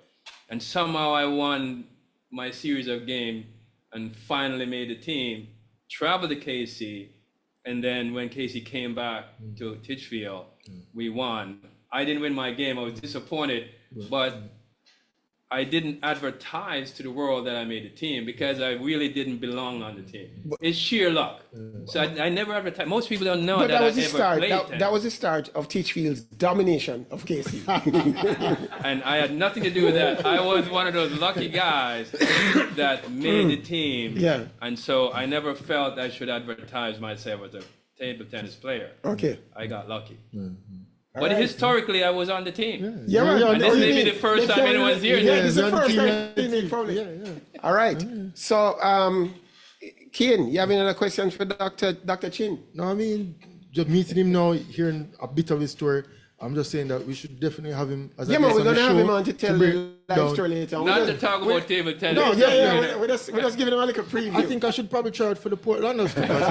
And somehow I won my series of games and finally made the team, traveled to KC. And then when KC came back to Titchfield, we won. I didn't win my game. I was disappointed, but I didn't advertise to the world that I made the team because I really didn't belong on the team. It's sheer luck. So I never advertised. Most people don't know But that was I the ever start. played That was the start of Titchfield's domination of KC. And I had nothing to do with that. I was one of those lucky guys that made the team. Yeah. And so I never felt I should advertise myself as a table tennis player. Okay. I got lucky. But historically, I was on the team. And this may be the first time anyone's here. Yeah, this is the first time probably. All right. So, Kian, you have any other questions for Dr. Chin? No, I mean, just meeting him now, hearing a bit of his story, I'm just saying that we should definitely have him as a guest we're on the going to have show him on to tell the life story later. Not to talk about table tennis. No, we're just giving him a little preview. I think I should probably try out for the Portlanders because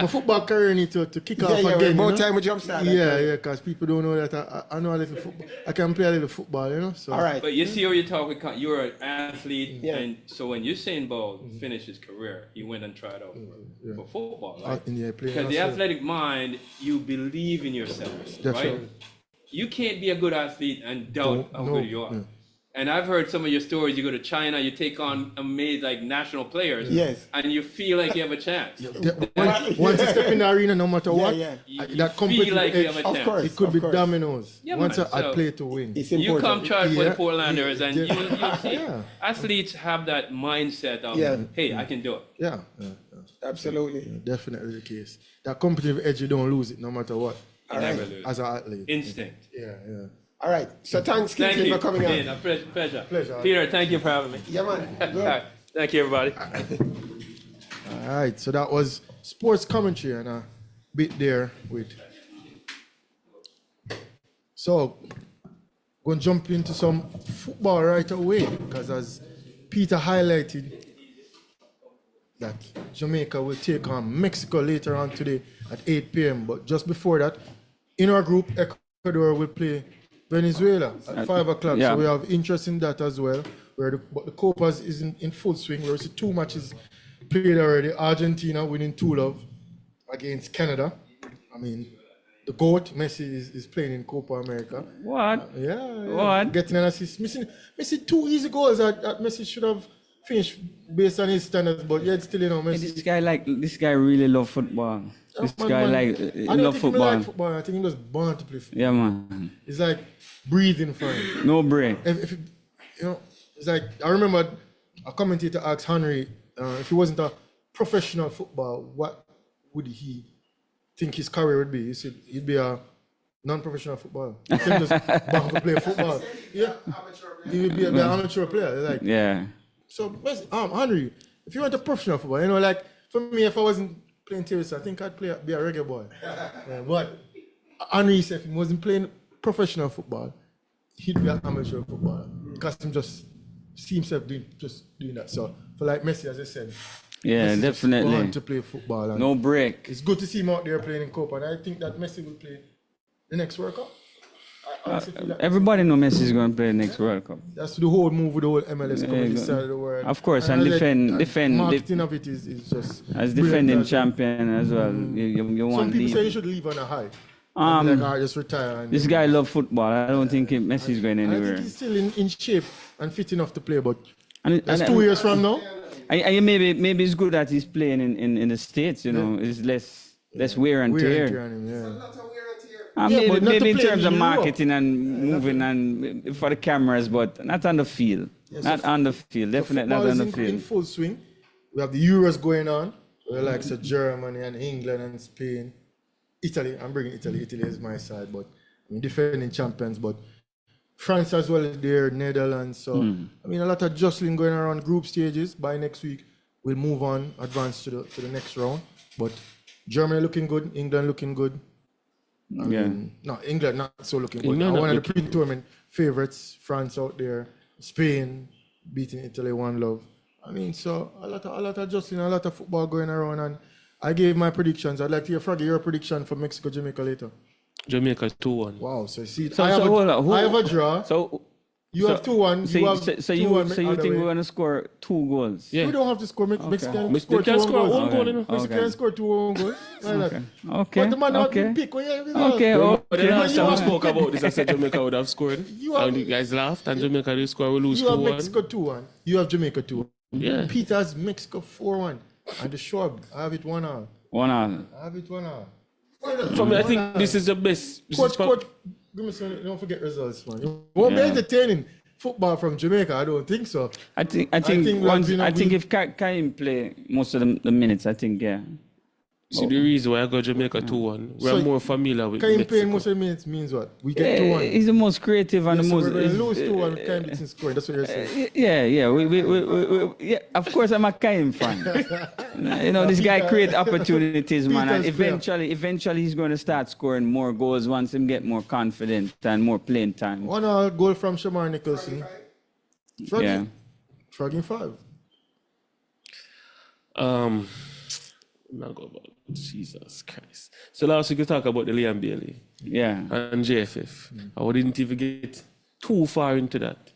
my football career need to kick off Yeah, again. more time with jumpstart. Yeah, because people don't know that I know a little football. I can play a little football, you know. So. All right. But you see how you talk with, you're an athlete, and so when Usain Bolt finished his career, he went and tried out for football, right? Because the athletic mind, you believe in yourself, right? You can't be a good athlete and doubt how good you are. And I've heard some of your stories. You go to China, you take on amazing, like national players, and you feel like you have a chance. Once you step in the arena, no matter what, that competitive feel like edge, you have a chance. Of course, it could be dominoes. Yeah, Once man, I play to win. It's You important. come charge for the Portlanders, and you see, Yeah. athletes have that mindset of, hey, I can do it. Yeah. Absolutely. Definitely the case. That competitive edge, you don't lose it no matter what. You never lose. As an athlete. Instinct. Yeah. All right. So thanks, Thank Kinsley, you for coming Ian, on. a pleasure. Pleasure. Peter, thank you for having me. Yeah, man. All Good. right. Thank you, everybody. All right. So that was sports commentary and a bit there with. So, going to jump into some football right away because as Peter highlighted, that Jamaica will take on Mexico later on today at 8 p.m. But just before that, in our group, Ecuador will play Venezuela at 5 o'clock. Yeah. So we have interest in that as well. But the Copas is in full swing. Where we see 2 matches played already. Argentina winning 2-0 against Canada. I mean, the GOAT, Messi, is playing in Copa America. What? Yeah. What? Getting an assist. Missing 2 easy goals that Messi should have finished based on his standards, but yet still, you know, Messi. This guy really love football. This guy I don't love think football. He like football. I think he was born to play football. Yeah, man. It's like breathing for him. No break. If you know, it's like I remember a commentator asked Henry if he wasn't a professional footballer, what would he think his career would be? He said he'd be a non-professional footballer. He said just born to play football. Yeah, he would be an amateur player. Like Yeah. so, Henry, if you want a professional football, you know, like for me, if I wasn't playing tennis, I think I'd be a reggae boy. But Henry said if he wasn't playing professional football, he'd be an amateur footballer because he just see himself doing that. So, for like Messi, as I said, Yeah, Messi definitely. just born to play football. And No break. it's good to see him out there playing in Copa, and I think that Messi will play the next World Cup. Everybody knows Messi is going to play the next World Cup. That's the whole move with the whole MLS coming this side of the world. Of course, and defend. Marketing of it is just as defending champion as well. You want some people leave. say you should leave on a high. Just retire. This guy loves football. I don't think Messi is going anywhere. I think he's still in shape and fit enough to play, but and that's 2 years from now. Maybe it's good that he's playing in the States. You know, it's less wear and tear. Maybe in terms of marketing and moving and for the cameras, but not on the field. Not on the field. Definitely not on the field. In full swing. We have the Euros going on. We're like Germany and England and Spain. Italy, I'm bringing Italy. Italy is my side, but I'm defending champions. But France as well is there, Netherlands. So, I mean, a lot of jostling going around group stages. By next week, we'll move on, advance to the next round. But Germany looking good, England looking good. No, England not so looking good. One of the pre-tournament favorites, France out there, Spain beating Italy 1-0. I mean, so a lot of jostling, a lot of football going around, and I gave my predictions. I'd like to hear, Froggy, your prediction for Mexico, Jamaica later. Jamaica 2-1. Wow, so see, I have a draw. You have 2-1. So you think we're going to score 2 goals? Yeah. We don't have to score. Mexican score 2 goals. goal. Mexican score 2 goals. Okay. But the man not pick. Okay. But the last time we spoke about this, I said Jamaica would have scored. And you guys laughed, and Jamaica did score. We lose 2-1. You have Mexico 2-1. You have Jamaica 2-1. Yeah. Peter's Mexico 4-1. And the Schwab, I have it 1-1. 1-1. I have it 1-1. For me, I think this is the best. Coach, give me some, don't forget results, man. It won't be entertaining football from Jamaica, I don't think so. I think if Kaim play most of the minutes, I think, yeah. See, the reason why I got Jamaica 2-1, we're more familiar with Kaim Mexico. playing most of the minutes means what? We get 2-1. He's the most creative and the most... We're going to lose 2-1 with Kaim Dixon scoring, that's what you're saying. Yeah. Of course, I'm a Kaim fan. This guy creates opportunities, man. And eventually he's going to start scoring more goals once he get more confident and more playing time. 1 goal from Shamar Nicholson. Froggy 5. Not go about Jesus Christ. So last week we talk about the Liam Bailey. Yeah. And JFF. I didn't even get too far into that.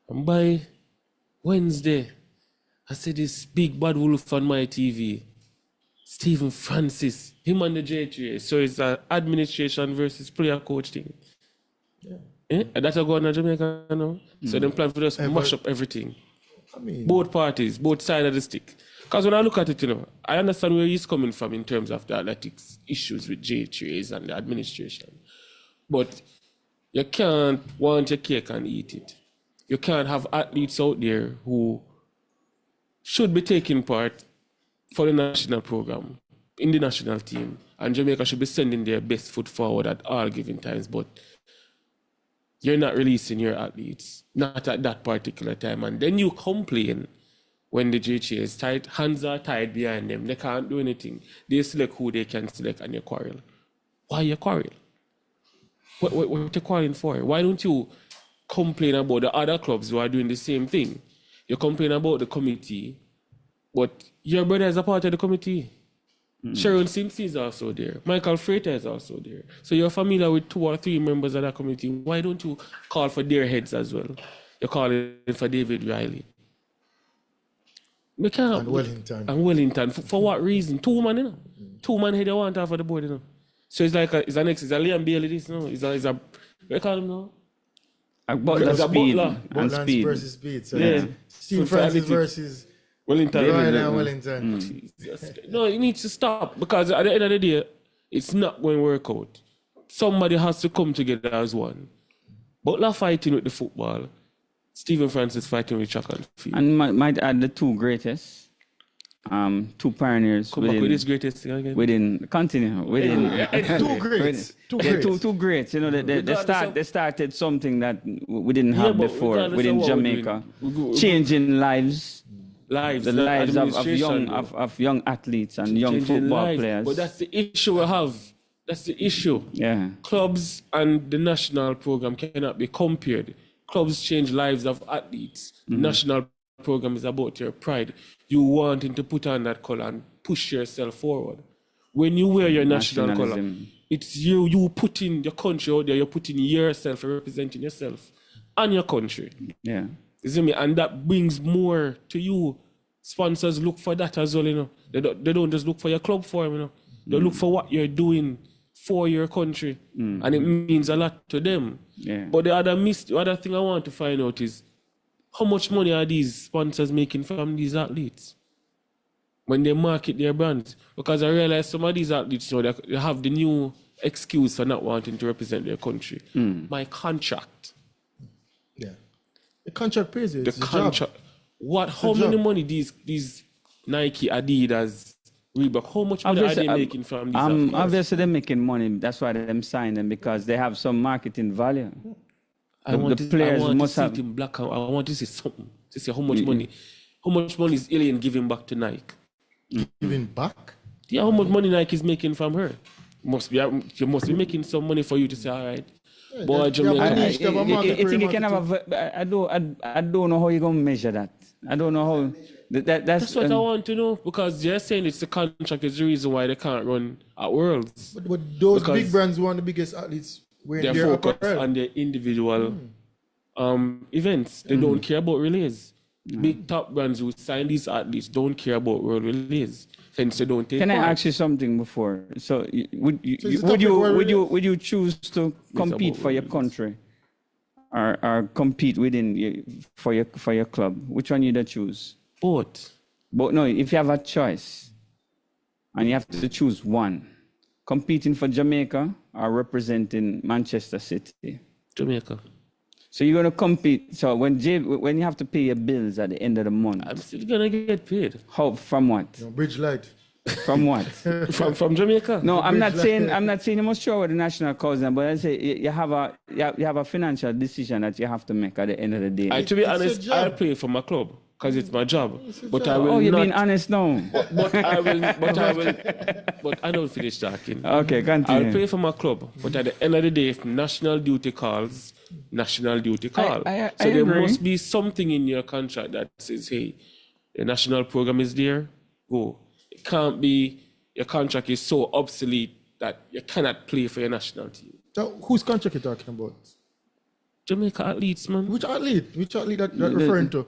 And by Wednesday, I said this big bad wolf on my TV. Stephen Francis, him and the J3. So it's an administration versus player coach thing. And that's going on in Jamaica now. So them plan for just mash up everything. I mean, both parties, both sides of the stick. Because when I look at it, I understand where he's coming from in terms of the athletics issues with J3s and the administration. But you can't want your cake and eat it. You can't have athletes out there who should be taking part for the national program, in the national team. And Jamaica should be sending their best foot forward at all given times. But you're not releasing your athletes, not at that particular time. And then you complain when the JHA is tight, hands are tied behind them. They can't do anything. They select who they can select and you quarrel. Why you quarrel? What you quarreling for? Why don't you complain about the other clubs who are doing the same thing? You complain about the committee, but your brother is a part of the committee. Sharon Simpson is also there. Michael Frater is also there. So you're familiar with 2 or 3 members of that committee. Why don't you call for their heads as well? You're calling for David Riley. We can't. And Wellington. For what reason? 2 man, 2 man head you want off of the board, So it's like it's a Liam Bailey, this, It's a what call him now? Speed versus Speed. So yeah. Steve Francis versus Wellington. Wellington. No, it needs to stop because at the end of the day, it's not going to work out. Somebody has to come together as one. Butler fighting with the football. Stephen Francis fighting with track and field. And might add the 2 greatest, 2 pioneers. Come back with this greatest thing again. Two greats. Two greats. They started something that we didn't have before within Jamaica, changing lives. The lives of young athletes and young football players. But that's the issue we have. That's the issue. Yeah. Clubs and the national program cannot be compared. Clubs change lives of athletes. The national program is about your pride. You wanting to put on that color and push yourself forward. When you wear your national color, it's you putting your country out there, you're putting yourself, you're representing yourself and your country. Yeah. You see me? And that brings more to you. Sponsors look for that as well, you know. They don't just look for your club form, you know. They look for what you're doing for your country. And it means a lot to them. Yeah. But the other thing I want to find out is how much money are these sponsors making from these athletes when they market their brands? Because I realize some of these athletes, you know, they have the new excuse for not wanting to represent their country. My contract. Yeah. The contract pays it. The contract. How many money these Nike, Adidas, Reebok, how much money are they making from these athletes? Obviously they're making money. That's why them sign them, because they have some marketing value. I want to see it in black. I want to see something. To see how much money is Alien giving back to Nike. Giving back? Yeah, how much money Nike is making from her? You must be making some money for you to say, all right. Boy, Jamaica. I think you can have I don't know how you're gonna measure that. I don't know how. That's what I want to know, because you're saying it's the contract is the reason why they can't run at Worlds. But those big brands want the biggest athletes. They're focused on their individual events. They don't care about relays. Big top brands who sign these athletes don't care about world relays. Hence, they don't take. Can I ask you something before? So, would you choose to compete for your country, or compete within for your club? Which one you'd choose? Both. But no, if you have a choice, and you have to choose one, competing for Jamaica or representing Manchester City? Jamaica. So you're gonna compete. So when you have to pay your bills at the end of the month, I'm still gonna get paid. How? From what? No, Bridge Light. From what? from Jamaica. No, I'm not saying you must show with the national cause, but I say you have a financial decision that you have to make at the end of the day. To be honest, I play for my club because it's my job. But I will you're not. being honest now. But I don't finish talking. Okay, continue. I'll play for my club, but at the end of the day, if national duty calls, national duty call. I so there agree. must be something in your contract that says, hey, the national program is there, go. It can't be your contract is so obsolete that you cannot play for your national team. So whose contract are you talking about? Jamaica athletes, man. Which athlete? Which athlete that referring to?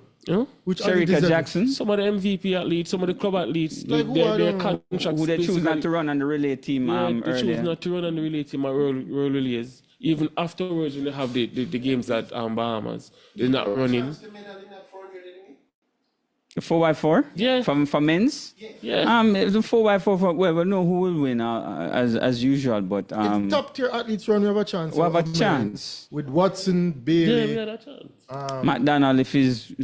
Which Sherika Jackson? Some of the MVP athletes, some of the club athletes, like their contracts. Who they choose not to run on the relay team they earlier. choose not to run on the relay team or roll relays. Even afterwards, when they have the games at Bahamas, they're not running. The 4x4? Yeah. For men's? Yeah. The 4x4 we know who will win as usual, but if top tier athletes run, we have a chance. We have a chance. With Watson, Bailey. Yeah, we had a chance. McDonald, if his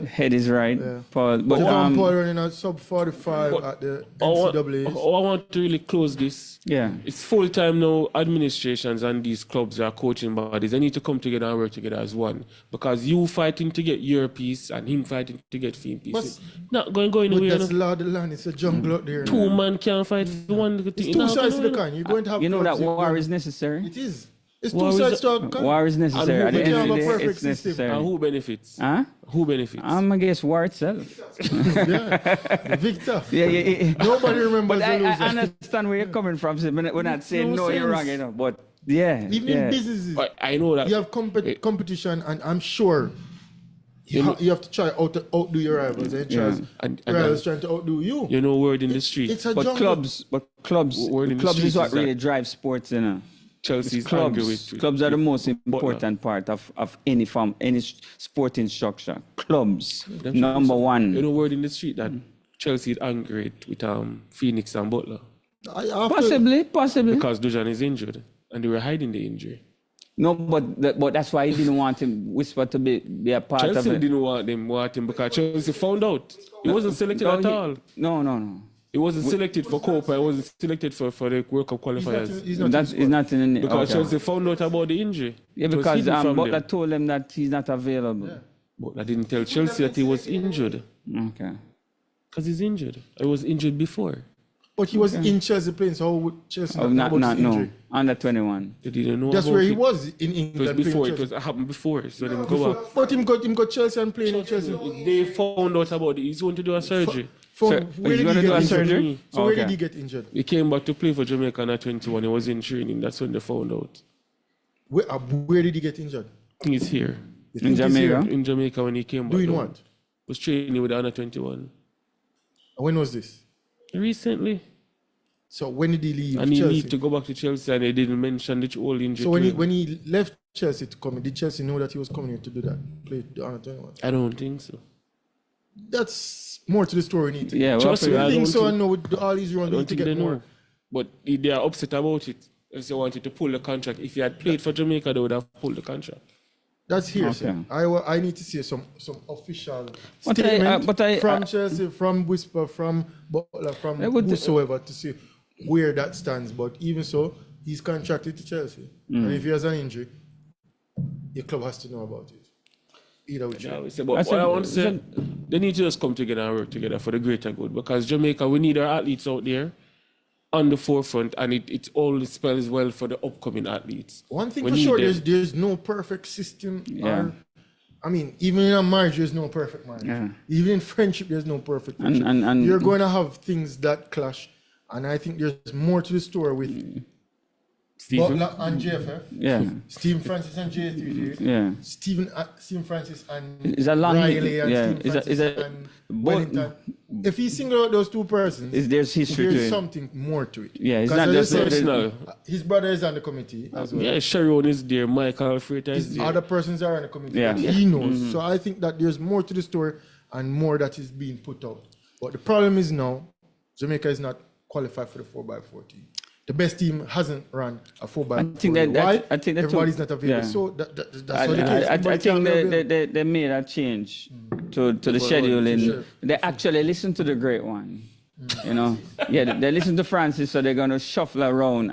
head is right. Yeah. Paul, but Paul running a sub 45 at the NCAA. I want to really close this. Yeah. It's full time now. Administrations and these clubs are coaching bodies. They need to come together and work together as one. Because you fighting to get your piece and him fighting to get him piece. Not going But anywhere. that's law of the land. It's a jungle out there. Two man can't fight for one thing. It's two sides to the coin. You're going to have. You know that clubs, war is necessary. It is. It's War two is sides to a coin. War is necessary. At the end of the have a day, perfect it's system. necessary. And who benefits? Huh? Who benefits? I guess war itself. Yeah. Victor. Yeah. Nobody remembers But the I loser. understand where you're coming from. So we're not saying No no, you're sense. wrong, you know. But yeah. Even in businesses, But I know that. you have competition, and I'm sure you have to try to outdo your rivals. And And rivals trying to outdo you. you know word in the street. It's a But jungle. clubs Word in the is streets what is that really drives sports, you know. Chelsea's angry with Clubs are the most important part of any form, any sporting structure. Clubs, number one. You know word in the street that Chelsea is angry with Phoenix and Butler Possibly. because Dujan is injured and they were hiding the injury. No, but that's why he didn't want him Whisper to be a part Chelsea of it. didn't want him because Chelsea found out he wasn't selected at all. No. He wasn't selected for Copa. He wasn't selected for the World Cup qualifiers. He's not That's not in the Because okay. Chelsea found out about the injury. Yeah, It was because hidden from Butler them. told him that he's not available. But I didn't tell Chelsea that he was injured Okay. because he's injured. I was injured before. But he was in Chelsea playing, so how would Chelsea Oh, not know about his no. injury? Under 21. They didn't know That's about where he it. was in It England. was before. playing It Chelsea. was happened before. So they go back. But him got Chelsea and playing in Chelsea. They found out about it. He's going to do a surgery. Where he's did going to he do get a injured? surgery? So where Okay. did he get injured? He came back to play for Jamaica under 21. He was in training. That's when they found out. Where did he get injured? I think he's here. You In think he's here? Jamaica? In Jamaica when he came back. Doing down. what? Was training with the under 21. When was this? Recently. So when did he leave And he Chelsea? need to go back to Chelsea and they didn't mention the whole injury. So to him. when he left Chelsea to come, did Chelsea know that he was coming here to do that? Play the under 21? I don't think so. That's more to the story. We need to. Yeah, well, Trust me, I I think don't so. think- I know with all these runs, I we don't need to think get they more. know. But they are upset about it. If they wanted to pull the contract. If he had played for Jamaica, they would have pulled the contract. That's hearsay. Okay. I need to see some official But statement from Chelsea, from Whisper, from Butler, from I would- whosoever to see where that stands. But even so, he's contracted to Chelsea, and if he has an injury, your club has to know about it. Either which Yeah, way. we say, but I what said- I want to say, they need to just come together and work together for the greater good. Because Jamaica, we need our athletes out there on the forefront, and it all spells well for the upcoming athletes. One thing We for need sure, them. there's no perfect system. Yeah. I mean, even in a marriage, there's no perfect marriage. Yeah. Even in friendship, there's no perfect And- friendship. and- You're going to have things that clash. And I think there's more to the story with Stephen? Butler and JFF. Yeah. Stephen Francis and J3J. Yeah. Stephen Francis and It's a long- Riley and yeah, Stephen it's a- Francis it's a- and both- Wellington. If he single out those two persons, There's history to there's it. something more to it. Yeah, it's 'Cause not as I just said, personal. his brother is on the committee as well. Yeah, Sharon is there, Michael Freighter is His there. other persons are on the committee Yeah. that he knows. So I think that there's more to the story and more that is being put out. But the problem is now, Jamaica is not qualified for the 4x4 team. The best team hasn't run a 4x4. I think that- Why? I think that Everybody's too- not available. yeah. So that's I, what it is. I Everybody think can't be available. they made a change to the scheduling. sure. They actually listened to the great one. You know, yeah, they listen to Francis, so they're gonna shuffle around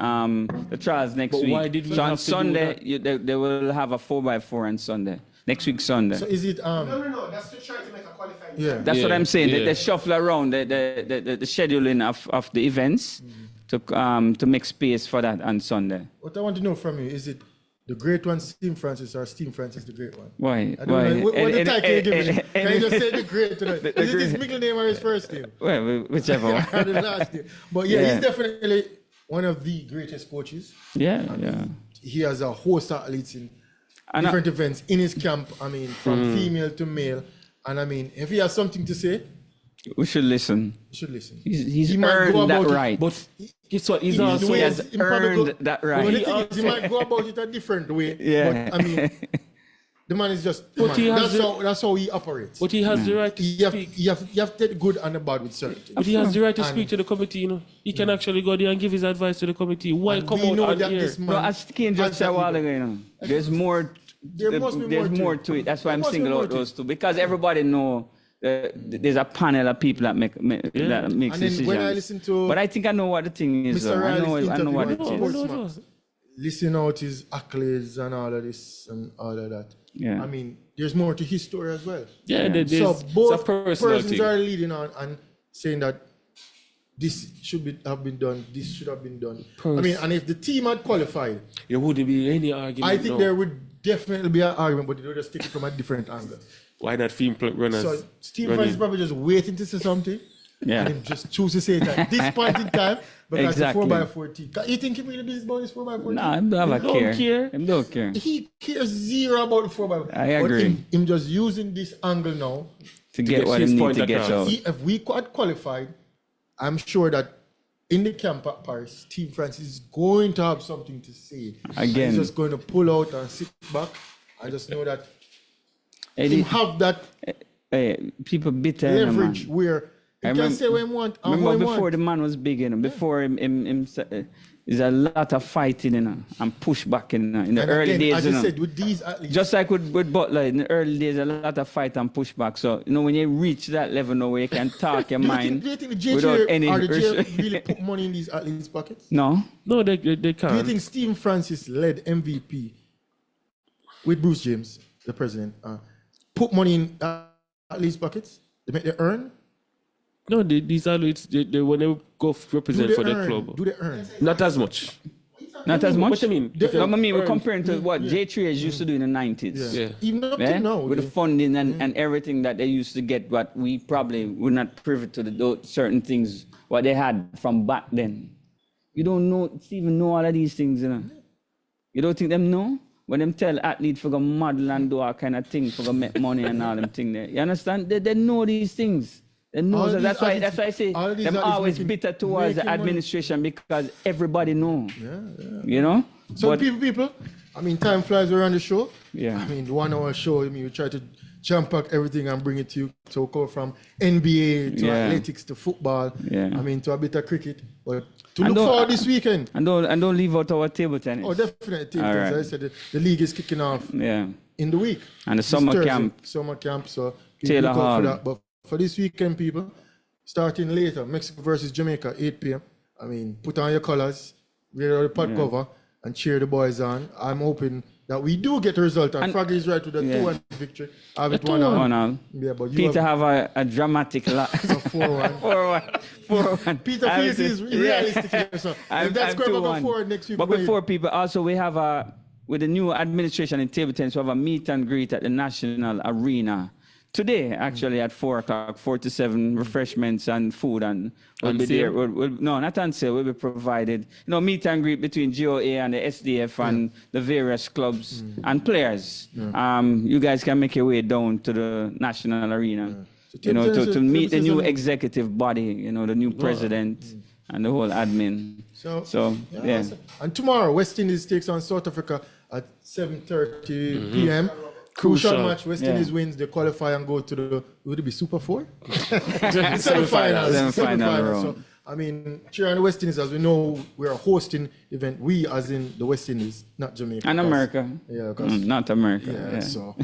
the trials next But week. why did we so on have to do Sunday, that? they will have a 4x4 on Sunday. Next week Sunday. So is it No, that's to try to make a qualifying. yeah. That's what Yeah, I'm saying. yeah. They shuffle around the scheduling of the events to make space for that on Sunday. What I want to know from you, is it the great one Steve Francis or Steve Francis the great one? Why? I don't Why? know. What the title you give him? Can you just any- say the great? Is it his middle name or his first name? Well, whichever one. Or the last name? But yeah, Yeah. he's definitely one of the greatest coaches. Yeah, yeah. He has a host of athletes in And I- different events in his camp. I mean, from female to male. And I mean, if he has something to say, We should listen. you should listen. He's He might go earned that about it, right. But guess what? He's The also way has he probably earned that right. But the thing is, he might go about it a different way. Yeah. But I mean, the man is just. the But man. he has That's how he operates. But he has the right to You have, speak. you have to take good and the bad with certain things. But he has the right to And- speak to the committee, you know. He can actually go there and give his advice to the committee. Why And come we out know on that here? this man No, as Kane just said a while ago, you know, there's more. There must be there's more to it. That's why There I'm must be singling more out to those it. two because everybody know there's a panel of people that makes And then decisions. when I listen to but I think I know what the thing is. Mr. though. I Riley's know what it interview on is. Sportsmax, listen out his accolades and all of this and all of that. Yeah. I mean, there's more to his story as well. Yeah, Yeah. there's So it's a both personal persons thing. are leading on and saying that this have been done, this should have been done. I mean, and if the team had qualified, There wouldn't be any argument. I think no. there would definitely be an argument, but they would just take it from a different angle. Why not female runners? So Steve running? Francis is probably just waiting to say something. Yeah. And him just choose to say it at this point in time because Exactly. the 4x4 team. You think he really business about this 4x4 team? Nah, I don't have a Don't care. care. I don't care. He cares zero about the 4x4. I agree. But him just using this angle now. To get get what his he need point to get across. out. If we had qualified, I'm sure that in the camp at Paris, Steve Francis is going to have something to say. And Again. he's just going to pull out and sit back. I just know that Hey, him have that people bitter. you know, man. leverage where he can say what he want and Remember what he before want. the man was big, you know, before there's a lot of fighting, you know, and pushback in the And early again, days, as you you know. said, with these athletes, Just like with Butler, in the early days, a lot of fight and pushback. So, you know, when you reach that level now where you can talk your mind do you think the without JJ any... or the J really put money in these athletes' pockets? No? No, they Do you can't. think Steve Francis led MVP with Bruce James, the president, put money in athletes' pockets? They make them earn? No, these athletes, they when they go Do represent they for their earn? club. Do they earn? Not as much. Not as much. What you mean? No, I mean, we're comparing to what J3 used to do in the 90s. Yeah. Even up to now. With the funding and everything that they used to get, what we probably were not privy to certain things, what they had from back then. You don't even know all of these things, you know. You don't think them know? When them tell athletes for go model and do all kind of things, for go make money and all them things there. You understand? They know these things. They know that. That's why I say them always bitter towards the administration because everybody know. Yeah. You know? So people, I mean, time flies around the show. Yeah. I mean, the 1 hour show, I mean, we try to jam pack everything and bring it to you. So go from NBA to athletics to football. Yeah. I mean, to a bit of cricket. But to look forward this weekend. And don't leave out our table tennis. Oh, definitely table tennis. Right. I said the league is kicking off in the week. And the summer camp. Summer camp. So Taylor look Hall. out for that. But for this weekend, people, starting later, Mexico versus Jamaica, 8 p.m. I mean, put on your colors, wear the pot cover, and cheer the boys on. I'm hoping that we do get a result. And Froggy is right with a 2-1 victory. I have it 1-1. Yeah, but Peter have a dramatic lot. 4-1. 4-1. Peter feels he's realistic here. So if that's going to go forward next week. But before people, also we have with the new administration in table tennis, we have a meet and greet at the National Arena. Today, actually, at 4 o'clock, 4 to 7, refreshments and food and we'll be there. No, not on sale. Will be provided. You know, meet and greet between GOA and the SDF and the various clubs and players. You guys can make your way down to the National Arena. So you know, to meet the new executive body. You know, the new president and the whole admin. So yeah. And tomorrow, West Indies takes on South Africa at 7:30 p.m. Crucial match. West Indies wins. They qualify and go to the, would it be Super 4? Semi-finals. So, I mean, cheer on the West Indies. As we know, we are hosting event. We, as in the West Indies, not Jamaica. And America. Yeah, not America. Yeah. So,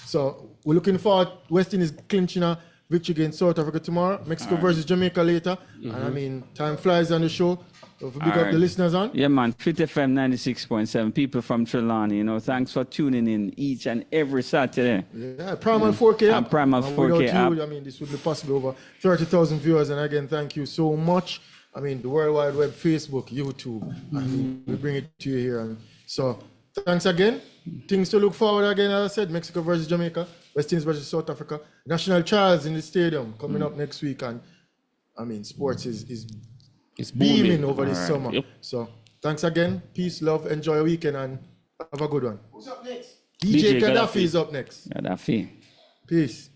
So we're looking forward. West Indies clinching a victory against South Africa tomorrow. Mexico versus Jamaica later. And I mean, time flies on the show. So if we big up the listeners on. Yeah, man. Fit FM 96.7. People from Trelawney, you know, thanks for tuning in each and every Saturday. Yeah, Primal 4K. And Primal 4K app. I mean, this would be possible. Over 30,000 viewers. And again, thank you so much. I mean, the World Wide Web, Facebook, YouTube. I mean, we bring it to you here. And so, thanks again. Things to look forward again, as I said, Mexico versus Jamaica, West Indies versus South Africa. National trials in the stadium coming up next week. And, I mean, sports is beaming over this summer. Yep. So thanks again. Peace, love, enjoy your weekend, and have a good one. Who's up next? DJ Gaddafi is up next. Gaddafi. Peace.